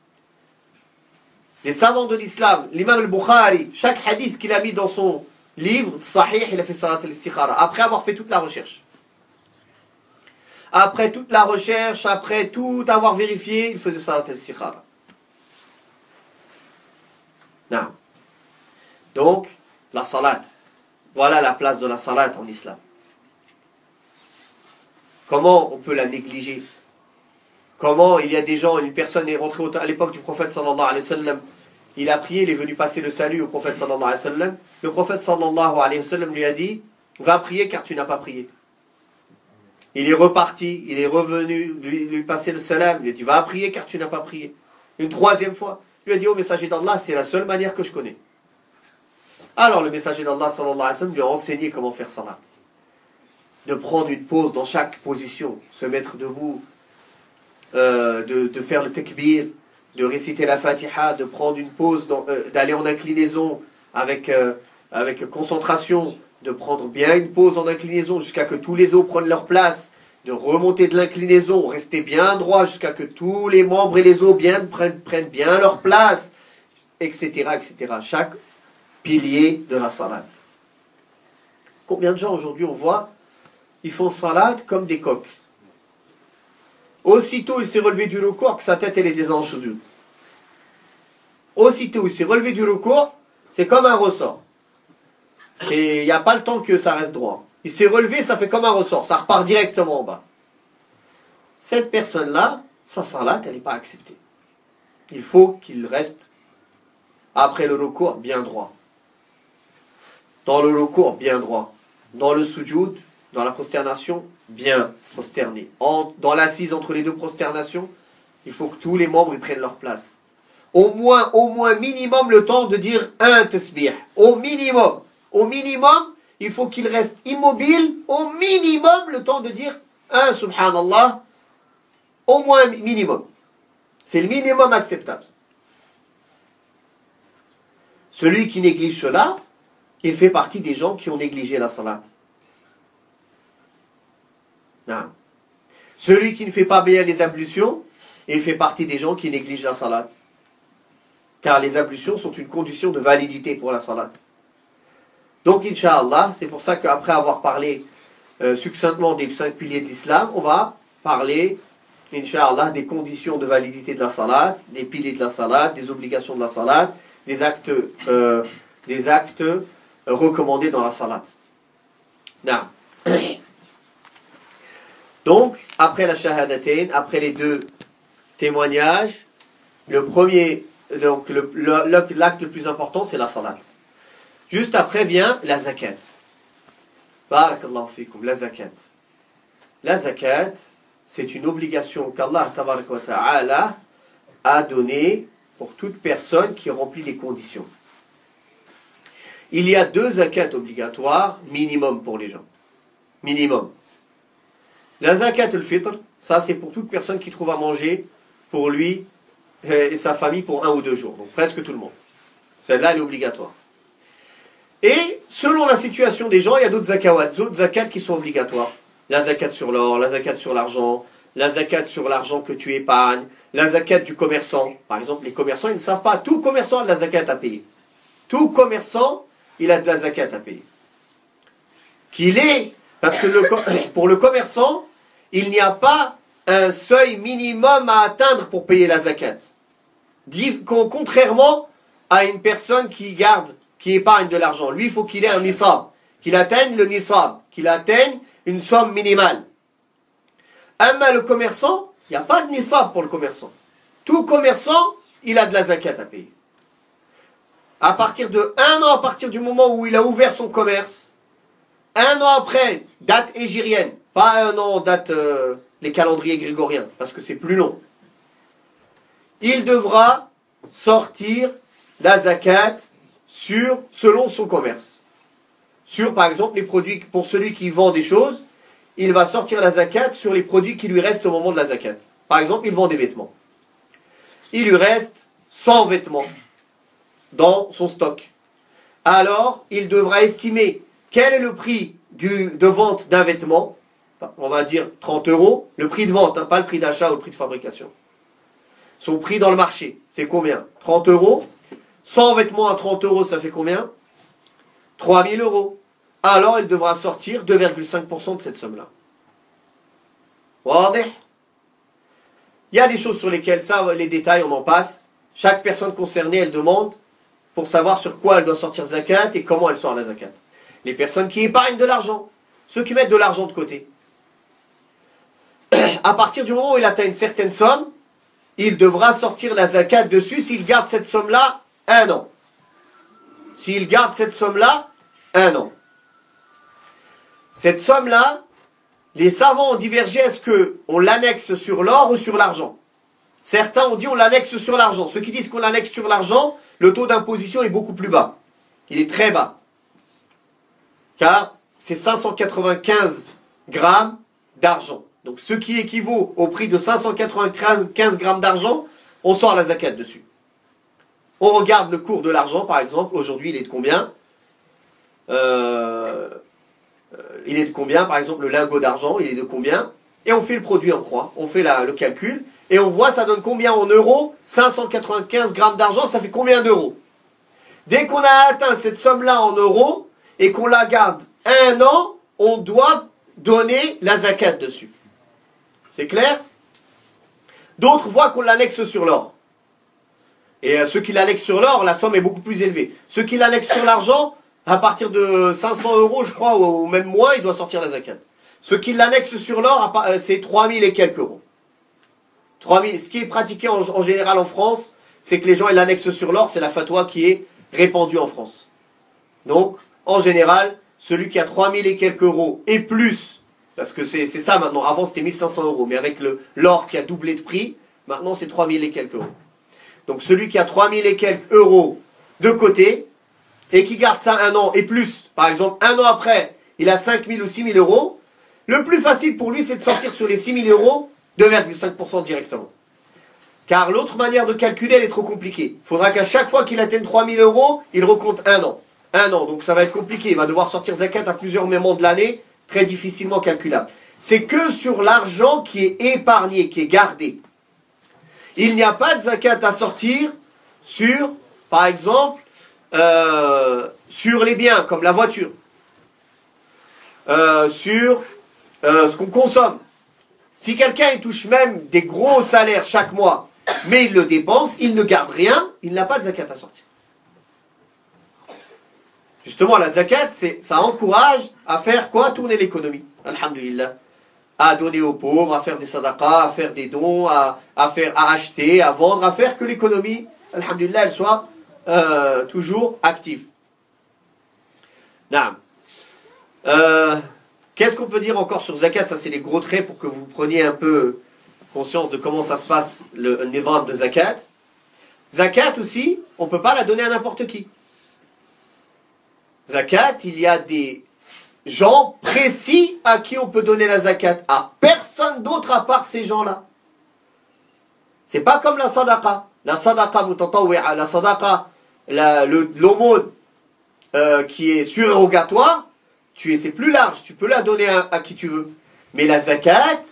Les savants de l'islam, l'imam al-Bukhari, chaque hadith qu'il a mis dans son livre, Sahih, il a fait salat al-istikhara, après avoir fait toute la recherche. Après toute la recherche, après tout avoir vérifié, il faisait salat al-istikhara. Non. Donc, la salat. Voilà la place de la salat en islam. Comment on peut la négliger? Comment il y a des gens, une personne est rentrée à l'époque du prophète sallallahu alayhi wa sallam, il a prié, il est venu passer le salut au prophète sallallahu alayhi wa sallam. Le prophète sallallahu alayhi wa sallam lui a dit, va prier car tu n'as pas prié. Il est reparti, il est revenu lui passer le salam, il lui a dit, va prier car tu n'as pas prié. Une 3e fois, il lui a dit, oh messager d'Allah, c'est la seule manière que je connais. Alors le messager d'Allah sallallahu alayhi wa sallam lui a enseigné comment faire salat. De prendre une pause dans chaque position, se mettre debout, de faire le takbir, de réciter la Fatiha, de prendre une pause, d'aller en inclinaison avec concentration, de prendre bien une pause en inclinaison jusqu'à que tous les os prennent leur place, de remonter de l'inclinaison, rester bien droit jusqu'à que tous les membres et les os prennent bien leur place, etc., etc. Chaque pilier de la salat. Combien de gens aujourd'hui on voit, ils font salat comme des coqs. Aussitôt il s'est relevé du recours, que sa tête elle est des anges. Aussitôt il s'est relevé du recours, c'est comme un ressort. Et il n'y a pas le temps que ça reste droit. Il s'est relevé, ça fait comme un ressort, ça repart directement en bas. Cette personne-là, sa salat, elle n'est pas acceptée. Il faut qu'il reste, après le recours, bien droit. Dans le recours, bien droit. Dans le sujoud, dans la prosternation, bien prosterné. Dans l'assise entre les 2 prosternations, il faut que tous les membres y prennent leur place. Au moins minimum le temps de dire un tasbih. Au minimum, il faut qu'il reste immobile. Au minimum le temps de dire un subhanallah. Au moins minimum. C'est le minimum acceptable. Celui qui néglige cela, il fait partie des gens qui ont négligé la salat. Non. Celui qui ne fait pas bien les ablutions, il fait partie des gens qui négligent la salat. Car les ablutions sont une condition de validité pour la salat. Donc, Inch'Allah, c'est pour ça qu'après avoir parlé succinctement des 5 piliers de l'islam, on va parler, Inch'Allah, des conditions de validité de la salat, des piliers de la salat, des obligations de la salat, des actes recommandés dans la salat. Non. Donc, après la shahadatain, après les deux témoignages, le premier, donc l'acte le plus important, c'est la salat. Juste après vient la zakat. Barakallahu fikum, la zakat. La zakat, c'est une obligation qu'Allah tabaraka wa ta'ala a donnée pour toute personne qui remplit les conditions. Il y a 2 zakats obligatoires minimum pour les gens. Minimum. La zakat al-fitr, ça c'est pour toute personne qui trouve à manger pour lui et sa famille pour 1 ou 2 jours. Donc presque tout le monde. Celle-là, elle est obligatoire. Et selon la situation des gens, il y a d'autres zakats qui sont obligatoires. La zakat sur l'or, la zakat sur l'argent, la zakat sur l'argent que tu épargnes, la zakat du commerçant. Par exemple, les commerçants, ils ne savent pas. Tout commerçant a de la zakat à payer. Tout commerçant, il a de la zakat à payer. Parce que pour le commerçant, il n'y a pas un seuil minimum à atteindre pour payer la zakat. Contrairement à une personne qui épargne de l'argent. Lui, il faut qu'il ait un nisab, qu'il atteigne le nisab, qu'il atteigne une somme minimale. Mais le commerçant, il n'y a pas de nisab pour le commerçant. Tout commerçant, il a de la zakat à payer. À partir de 1 an, à partir du moment où il a ouvert son commerce, 1 an après, date hégirienne, pas 1 an, date les calendriers grégoriens, parce que c'est plus long, il devra sortir la zakat selon son commerce. Sur, par exemple, les produits, pour celui qui vend des choses, il va sortir la zakat sur les produits qui lui restent au moment de la zakat. Par exemple, il vend des vêtements. Il lui reste 100 vêtements dans son stock. Alors, il devra estimer quel est le prix de vente d'un vêtement. On va dire 30 €. Le prix de vente, pas le prix d'achat ou le prix de fabrication. Son prix dans le marché, c'est combien? 30 €. 100 vêtements à 30 €, ça fait combien? 3000 €. Alors, il devra sortir 2,5% de cette somme-là. Il y a des choses sur lesquelles, ça, les détails, on en passe. Chaque personne concernée, elle demande pour savoir sur quoi elle doit sortir zakat et comment elle sort la zakat. Les personnes qui épargnent de l'argent, ceux qui mettent de l'argent de côté. À partir du moment où il atteint une certaine somme, il devra sortir la zakat dessus s'il garde cette somme-là 1 an. S'il garde cette somme-là 1 an. Cette somme-là, les savants ont divergé, est-ce qu'on l'annexe sur l'or ou sur l'argent? Certains ont dit on l'annexe sur l'argent. Ceux qui disent qu'on l'annexe sur l'argent, le taux d'imposition est beaucoup plus bas. Il est très bas. Car c'est 595 grammes d'argent. Donc ce qui équivaut au prix de 595 grammes d'argent, on sort la zakat dessus. On regarde le cours de l'argent, par exemple. Aujourd'hui, il est de combien? Il est de combien? Par exemple, le lingot d'argent, il est de combien? Et on fait le produit en croix. On fait le calcul. Et on voit, ça donne combien en euros? 595 grammes d'argent, ça fait combien d'euros? Dès qu'on a atteint cette somme-là en euros, et qu'on la garde 1 an, on doit donner la zakat dessus. C'est clair? D'autres voient qu'on l'annexe sur l'or. Et ceux qui l'annexent sur l'or, la somme est beaucoup plus élevée. Ceux qui l'annexent sur l'argent, à partir de 500 €, je crois, ou même moins, il doit sortir la zakat. Ceux qui l'annexent sur l'or, c'est 3000 et quelques euros. 3000. Ce qui est pratiqué en général en France, c'est que les gens ils l'annexent sur l'or, c'est la fatwa qui est répandue en France. Donc, en général, celui qui a 3000 et quelques euros et plus, parce que c'est ça maintenant, avant c'était 1500 €, mais avec l'or qui a doublé de prix, maintenant c'est 3000 et quelques euros. Donc celui qui a 3000 et quelques euros de côté, et qui garde ça 1 an et plus, par exemple 1 an après, il a 5000 ou 6000 €, le plus facile pour lui c'est de sortir sur les 6000 € 2,5% directement. Car l'autre manière de calculer, elle est trop compliquée. Il faudra qu'à chaque fois qu'il atteigne 3000 €, il recompte 1 an. 1 an, donc ça va être compliqué. Il va devoir sortir zakat à plusieurs moments de l'année, très difficilement calculable. C'est que sur l'argent qui est épargné, qui est gardé. Il n'y a pas de zakat à sortir sur, par exemple, sur les biens, comme la voiture. Sur ce qu'on consomme. Si quelqu'un il touche même des gros salaires chaque mois, mais il le dépense, il ne garde rien, il n'a pas de zakat à sortir. Justement, la zakat, ça encourage à faire quoi? Tourner l'économie. Alhamdulillah. à donner aux pauvres, à faire des sadaqas, à faire des dons, à acheter, à vendre, à faire que l'économie, alhamdulillah, elle soit toujours active. Naam. Qu'est-ce qu'on peut dire encore sur zakat? Ça, c'est les gros traits pour que vous preniez un peu conscience de comment ça se passe, le nizam de zakat. Zakat aussi, on ne peut pas la donner à n'importe qui. Zakat, il y a des gens précis à qui on peut donner la zakat. À personne d'autre à part ces gens-là. C'est pas comme la sadaqa. La sadaqa mutatawwi'a, la sadaqa, l'aumône qui est surérogatoire, c'est plus large, tu peux la donner à qui tu veux. Mais la zakat,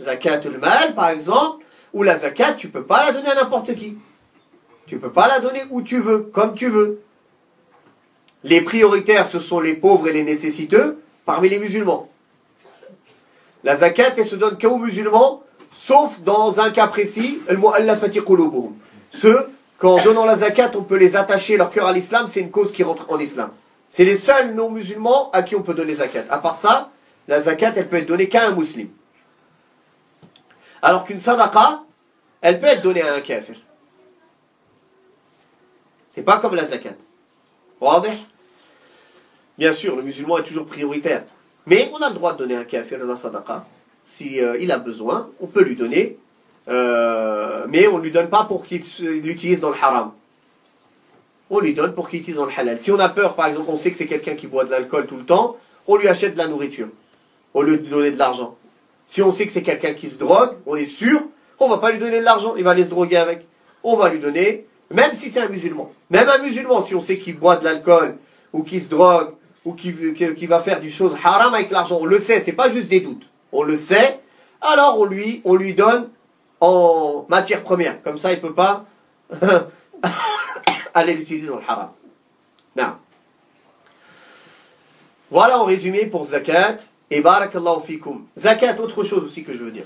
zakatul mal par exemple, ou la zakat, tu peux pas la donner à n'importe qui. Tu peux pas la donner où tu veux, comme tu veux. Les prioritaires, ce sont les pauvres et les nécessiteux parmi les musulmans. La zakat, elle se donne qu'aux musulmans, sauf dans un cas précis, al-mu'allafati qulubuhum. Ceux, qu'en donnant la zakat, on peut les attacher leur cœur à l'islam, c'est une cause qui rentre en islam. C'est les seuls non-musulmans à qui on peut donner zakat. À part ça, la zakat, elle peut être donnée qu'à un musulman. Alors qu'une sadaqa, elle peut être donnée à un kafir. C'est pas comme la zakat. Bien sûr, le musulman est toujours prioritaire. Mais on a le droit de donner à un kafir la sadaqa. Si il a besoin, on peut lui donner. Mais on ne lui donne pas pour qu'il l'utilise dans le haram. On lui donne pour qu'il utilise dans le halal. Si on a peur, par exemple, on sait que c'est quelqu'un qui boit de l'alcool tout le temps, on lui achète de la nourriture au lieu de lui donner de l'argent. Si on sait que c'est quelqu'un qui se drogue, on est sûr, on ne va pas lui donner de l'argent, il va aller se droguer avec. On va lui donner, même si c'est un musulman. Même un musulman, si on sait qu'il boit de l'alcool, ou qu'il se drogue, ou qu'il va faire des choses haram avec l'argent, on le sait, c'est pas juste des doutes. On le sait, alors on lui donne en matière première. Comme ça, il ne peut pas aller l'utiliser dans le haram. Non. Voilà en résumé pour zakat. Et barakallahu fikum. Zakat, autre chose aussi que je veux dire.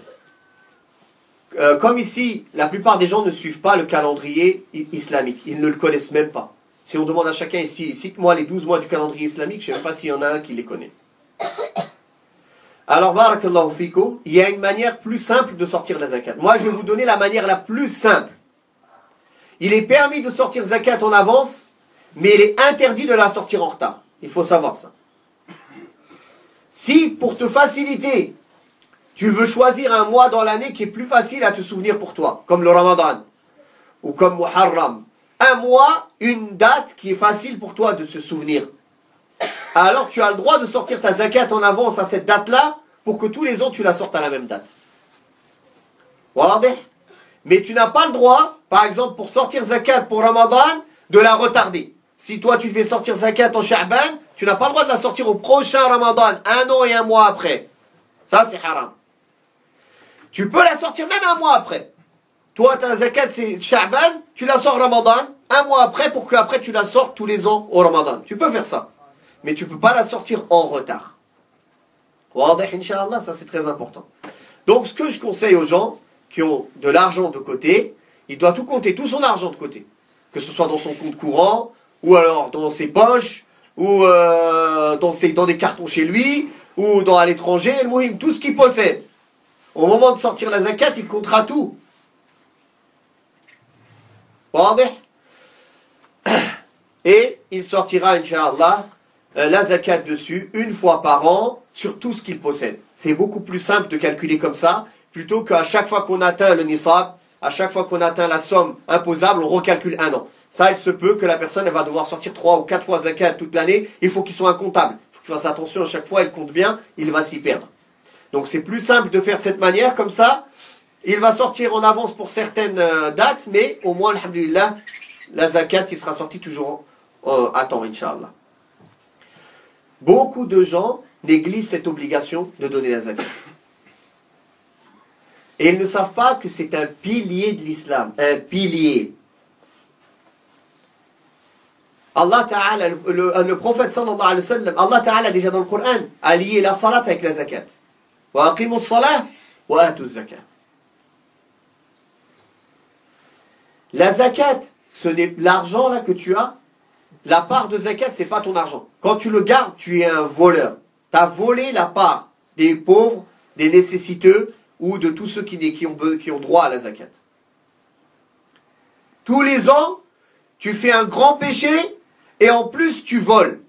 Comme ici, la plupart des gens ne suivent pas le calendrier islamique. Ils ne le connaissent même pas. Si on demande à chacun ici, cite-moi les 12 mois du calendrier islamique, je ne sais même pas s'il y en a un qui les connaît. Alors, barakallahu fikum, il y a une manière plus simple de sortir la zakat. Moi, je vais vous donner la manière la plus simple. Il est permis de sortir zakat en avance, mais il est interdit de la sortir en retard. Il faut savoir ça. Si, pour te faciliter, tu veux choisir un mois dans l'année qui est plus facile à te souvenir pour toi, comme le Ramadan, ou comme Muharram, un mois, une date qui est facile pour toi de te souvenir, alors tu as le droit de sortir ta zakat en avance à cette date-là, pour que tous les ans tu la sortes à la même date. Voilà. Mais tu n'as pas le droit, par exemple, pour sortir zakat pour Ramadan, de la retarder. Si toi tu devais sortir zakat en Sha'ban, tu n'as pas le droit de la sortir au prochain Ramadan, un an et un mois après. Ça c'est haram. Tu peux la sortir même un mois après. Toi ta zakat c'est Sha'ban, tu la sors Ramadan, un mois après pour qu'après tu la sortes tous les ans au Ramadan. Tu peux faire ça. Mais tu ne peux pas la sortir en retard. Wadah, Inch'Allah, ça c'est très important. Donc ce que je conseille aux gens qui ont de l'argent de côté, il doit tout compter, tout son argent de côté. Que ce soit dans son compte courant, ou alors dans ses poches, ou dans des cartons chez lui, ou à l'étranger, tout ce qu'il possède. Au moment de sortir la zakat, il comptera tout. Et il sortira, Inch'Allah, la zakat dessus, une fois par an, sur tout ce qu'il possède. C'est beaucoup plus simple de calculer comme ça, plutôt qu'à chaque fois qu'on atteint le nisab, à chaque fois qu'on atteint la somme imposable, on recalcule un an. Ça, il se peut que la personne elle va devoir sortir 3 ou 4 fois zakat toute l'année. Il faut qu'il soit un comptable. Il faut qu'il fasse attention à chaque fois, il compte bien, il va s'y perdre. Donc c'est plus simple de faire de cette manière, comme ça. Il va sortir en avance pour certaines dates, mais au moins, alhamdulillah, la zakat, il sera sorti toujours à temps, Inch'Allah. Beaucoup de gens négligent cette obligation de donner la zakat. Et ils ne savent pas que c'est un pilier de l'islam. Un pilier. Allah Ta'ala, le prophète sallallahu alayhi wa sallam, Allah Ta'ala déjà dans le Coran, a lié la salat avec la zakat. Wa aqimu s-salat wa atu z-zakat. La zakat, ce n'est l'argent là que tu as. La part de zakat, c'est pas ton argent. Quand tu le gardes, tu es un voleur. Tu as volé la part des pauvres des nécessiteux ou de tous ceux qui ont droit à la zakat. Tous les ans, tu fais un grand péché et en plus tu voles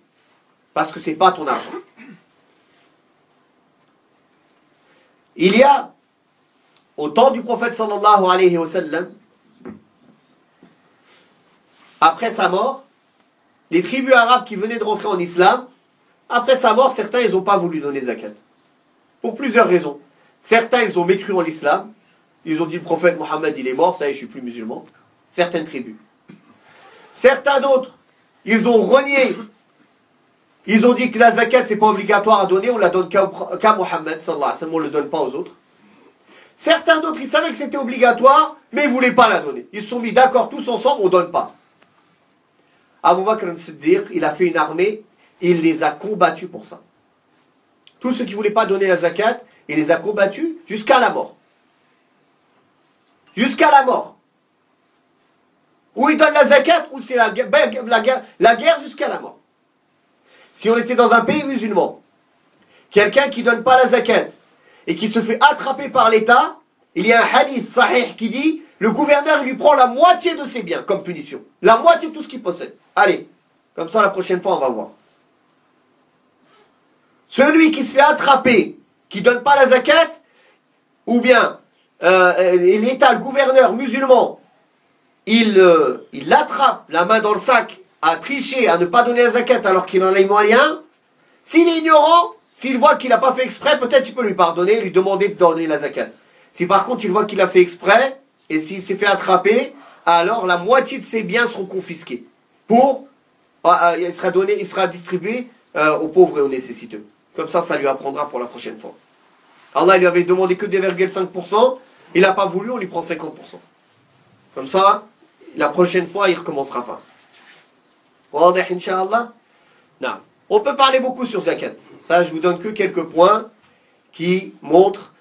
parce que c'est pas ton argent. Il y a, au temps du prophète sallallahu alayhi wa sallam, après sa mort, les tribus arabes qui venaient de rentrer en islam, après sa mort, certains ils n'ont pas voulu donner zakat. Pour plusieurs raisons. Certains ils ont mécru en l'islam, ils ont dit le prophète Mohammed il est mort, ça y est je suis plus musulman. Certaines tribus. Certains d'autres, ils ont renié. Ils ont dit que la zakat c'est pas obligatoire à donner, on la donne qu'à Mohammed sallallahu alayhi wa sallam, on ne le donne pas aux autres. Certains d'autres, ils savaient que c'était obligatoire, mais ils ne voulaient pas la donner. Ils se sont mis d'accord tous ensemble, on ne donne pas. Abu Bakr al-Siddiq, il a fait une armée, il les a combattus pour ça. Tous ceux qui ne voulaient pas donner la zakat, il les a combattus jusqu'à la mort. Jusqu'à la mort. Ou ils donnent la zakat, ou c'est la guerre jusqu'à la mort. Si on était dans un pays musulman, quelqu'un qui ne donne pas la zakat, et qui se fait attraper par l'État, il y a un hadith sahih qui dit, le gouverneur lui prend la moitié de ses biens comme punition. La moitié de tout ce qu'il possède. Allez, comme ça la prochaine fois on va voir. Celui qui se fait attraper, qui ne donne pas la zakat, ou bien l'État, le gouverneur musulman, il l'attrape, la main dans le sac, à tricher, à ne pas donner la zakat alors qu'il en a les moyens, s'il est ignorant, s'il voit qu'il n'a pas fait exprès, peut-être il peut lui pardonner, lui demander de donner la zakat. Si par contre il voit qu'il a fait exprès, et s'il s'est fait attraper, alors la moitié de ses biens seront confisqués. Il sera distribué aux pauvres et aux nécessiteux. Comme ça lui apprendra pour la prochaine fois. Allah lui avait demandé que 2,5%, il n'a pas voulu, on lui prend 50%. Comme ça, la prochaine fois, il ne recommencera pas. Wadih, Inch'Allah. Non. On peut parler beaucoup sur zakat. Ça, je vous donne que quelques points qui montrent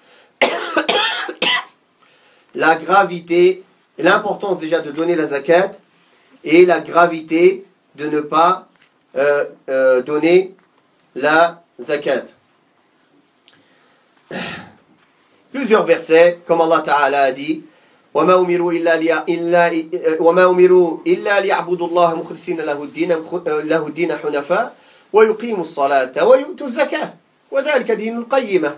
la gravité, l'importance déjà de donner la zakat et la gravité de ne pas donner la zakat. Plusieurs versets, comme Allah Ta'ala a dit, وَمَا أُمِرُوا إِلَّا لِيَعْبُدُوا اللَّهَ مُخْلِصِينَ لَهُ الدِّينَ حُنَفَاءَ وَيُقِيمُوا الصَّلَاةَ وَيُؤْتُوا الزَّكَاةَ وَذَلِكَ دِينُ الْقَيِّمَةِ.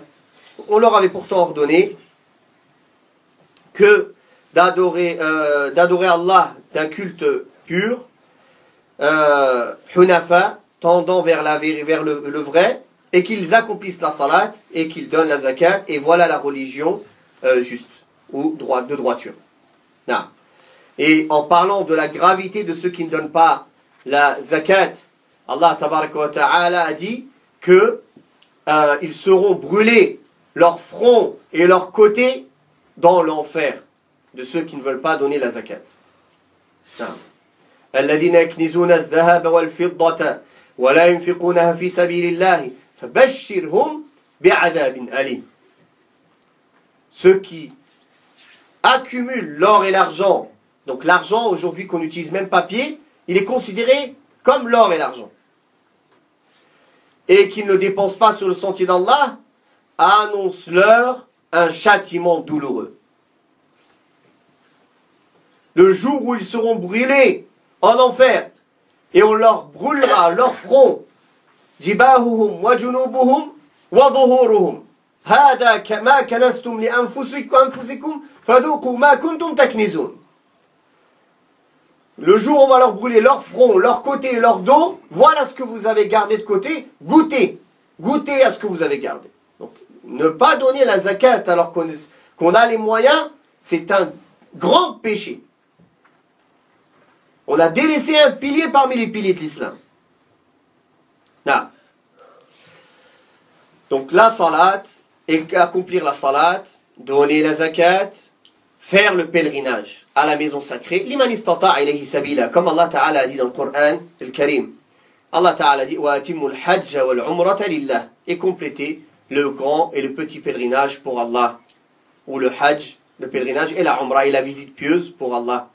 On leur avait pourtant ordonné que d'adorer Allah d'un culte pur, hunafa, tendant vers le vrai, et qu'ils accomplissent la salat et qu'ils donnent la zakat, et voilà la religion juste ou de droiture. Non. Et en parlant de la gravité de ceux qui ne donnent pas la zakat, Allah tabaraka wa ta'ala a dit que ils seront brûlés leur front et leur côté dans l'enfer de ceux qui ne veulent pas donner la zakat. الذين يكنزون الذهب والفضة ولا ينفقونها في سبيل الله فبشرهم بعذاب أليم. Ceux qui accumulent l'or et l'argent, donc l'argent aujourd'hui qu'on utilise même papier, il est considéré comme l'or et l'argent, et qu'ils ne dépensent pas sur le sentier d'Allah, annonce-leur un châtiment douloureux. Le jour où ils seront brûlés en enfer, et on leur brûlera leur front, jibahuhum wa junubuhum wa dhuhuruhum. هذا كما كنزتم لأنفسكم فذوقوا ما كنتم تكنزون. Le jour où on va leur brûler leur front, leur côté et leur dos, voilà ce que vous avez gardé de côté, goûtez à ce que vous avez gardé. Donc, ne pas donner la zakat alors qu'on a les moyens, c'est un grand péché. On a délaissé un pilier parmi les piliers de l'islam. Non. Donc la salat, et accomplir la salat, donner la zakat, faire le pèlerinage à la maison sacrée, liman istata'a ilayhi sabila, comme Allah Ta'ala a dit dans le Coran le Karim. Allah Ta'ala dit wa atimul hajj wal umrata lillah, et compléter le grand et le petit pèlerinage pour Allah, ou le hajj, le pèlerinage, et la umrah et la visite pieuse pour Allah.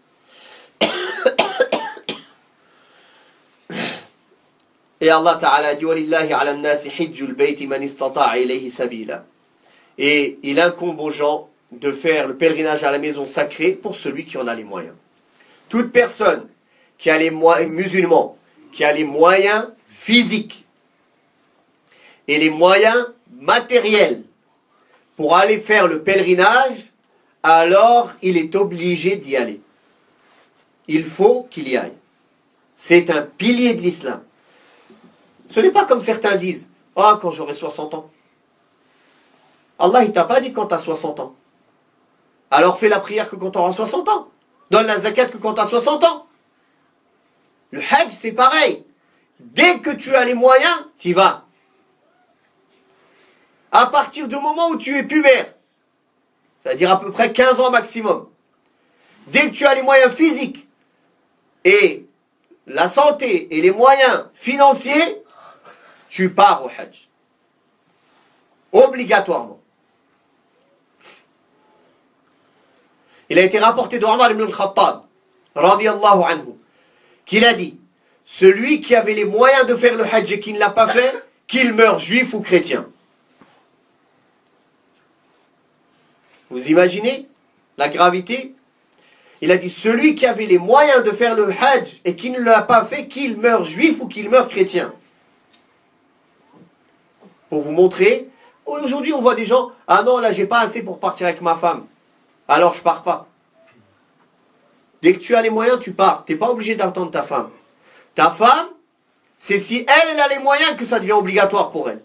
Et Allah Ta'ala dit walillahi ala an-nasi hajjul bayti man istata'a ilayhi sabila. Et il incombe aux gens de faire le pèlerinage à la maison sacrée pour celui qui en a les moyens. Toute personne qui a les moyens, musulman, qui a les moyens physiques et les moyens matériels pour aller faire le pèlerinage, alors il est obligé d'y aller. Il faut qu'il y aille. C'est un pilier de l'islam. Ce n'est pas comme certains disent, « Ah, quand j'aurai 60 ans. » Allah, il t'a pas dit quand tu as 60 ans. Alors fais la prière que quand tu auras 60 ans. Donne la zakat que quand tu as 60 ans. Le hajj, c'est pareil. Dès que tu as les moyens, tu y vas. À partir du moment où tu es pubère, c'est-à-dire à peu près 15 ans maximum, dès que tu as les moyens physiques et la santé et les moyens financiers, tu pars au hajj. Obligatoirement. Il a été rapporté de Omar ibn al-Khattab, radiyallahu anhu, qu'il a dit, celui qui avait les moyens de faire le hajj et qui ne l'a pas fait, qu'il meure juif ou chrétien. Vous imaginez la gravité? Il a dit, celui qui avait les moyens de faire le hajj et qui ne l'a pas fait, qu'il meure juif ou qu'il meure chrétien. Pour vous montrer, aujourd'hui on voit des gens, ah non là j'ai pas assez pour partir avec ma femme. Alors je pars pas. Dès que tu as les moyens, tu pars. Tu n'es pas obligé d'attendre ta femme. Ta femme, c'est si elle a les moyens que ça devient obligatoire pour elle.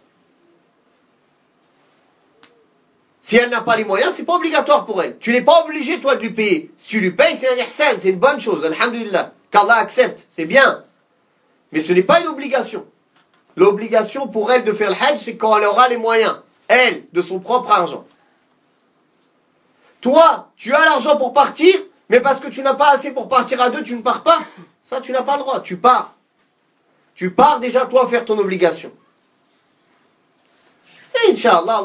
Si elle n'a pas les moyens, c'est pas obligatoire pour elle. Tu n'es pas obligé, toi, de lui payer. Si tu lui payes, c'est un ihsan, c'est une bonne chose. Alhamdulillah. Qu'Allah accepte, c'est bien. Mais ce n'est pas une obligation. L'obligation pour elle de faire le hajj, c'est quand elle aura les moyens. Elle, de son propre argent. Toi, tu as l'argent pour partir, mais parce que tu n'as pas assez pour partir à deux, tu ne pars pas. Ça, tu n'as pas le droit. Tu pars. Tu pars déjà, toi, faire ton obligation. Et Inch'Allah,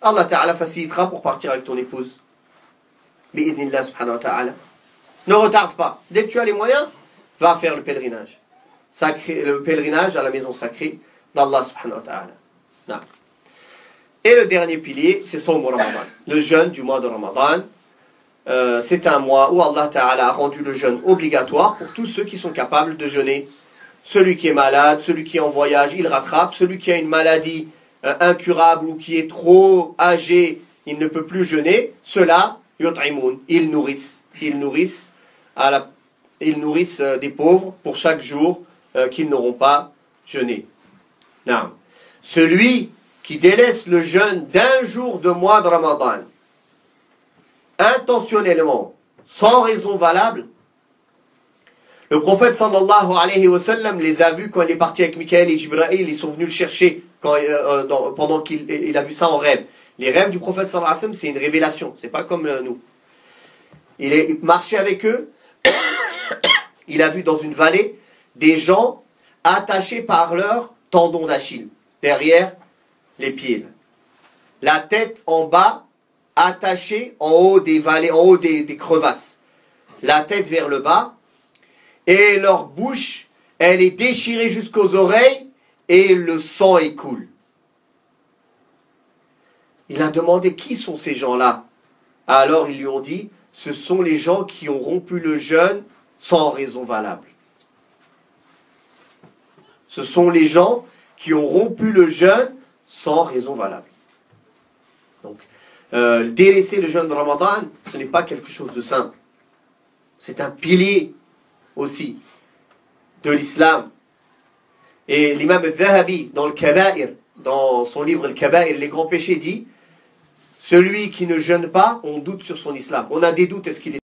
Allah Ta'ala facilitera pour partir avec ton épouse. Bi'idnillah subhanahu wa ta'ala. Ne retarde pas. Dès que tu as les moyens, va faire le pèlerinage. Le pèlerinage à la maison sacrée d'Allah subhanahu wa ta'ala. Non. Et le dernier pilier, c'est Sawm Ramadan. Le jeûne du mois de Ramadan. C'est un mois où Allah Ta'ala a rendu le jeûne obligatoire pour tous ceux qui sont capables de jeûner. Celui qui est malade, celui qui est en voyage, il rattrape. Celui qui a une maladie incurable ou qui est trop âgé, il ne peut plus jeûner. Ceux-là, yut'imun, ils nourrissent. Ils nourrissent des pauvres pour chaque jour qu'ils n'auront pas jeûné. Non. Celui qui délaisse le jeûne d'un jour de mois de Ramadan, intentionnellement, sans raison valable, le prophète sallallahu alayhi wa sallam les a vus quand il est parti avec Mikaël et Jibraïl, ils sont venus le chercher pendant qu'il a vu ça en rêve. Les rêves du prophète sallallahu alayhi wa sallam, c'est une révélation, c'est pas comme nous. Il marchait avec eux, il a vu dans une vallée des gens attachés par leurs tendons d'Achille, derrière les pieds. La tête en bas, attachée en haut des vallées, en haut des crevasses. La tête vers le bas, et leur bouche, elle est déchirée jusqu'aux oreilles, et le sang écoule. Il a demandé qui sont ces gens-là. Alors ils lui ont dit, ce sont les gens qui ont rompu le jeûne sans raison valable. Ce sont les gens qui ont rompu le jeûne sans raison valable. Donc, délaisser le jeûne de Ramadan, ce n'est pas quelque chose de simple. C'est un pilier aussi de l'islam. Et l'imam al-Dhahabi, dans le Kaba'ir, dans son livre Al-Kaba'ir, les grands péchés, dit, celui qui ne jeûne pas, on doute sur son islam. On a des doutes, est-ce qu'il est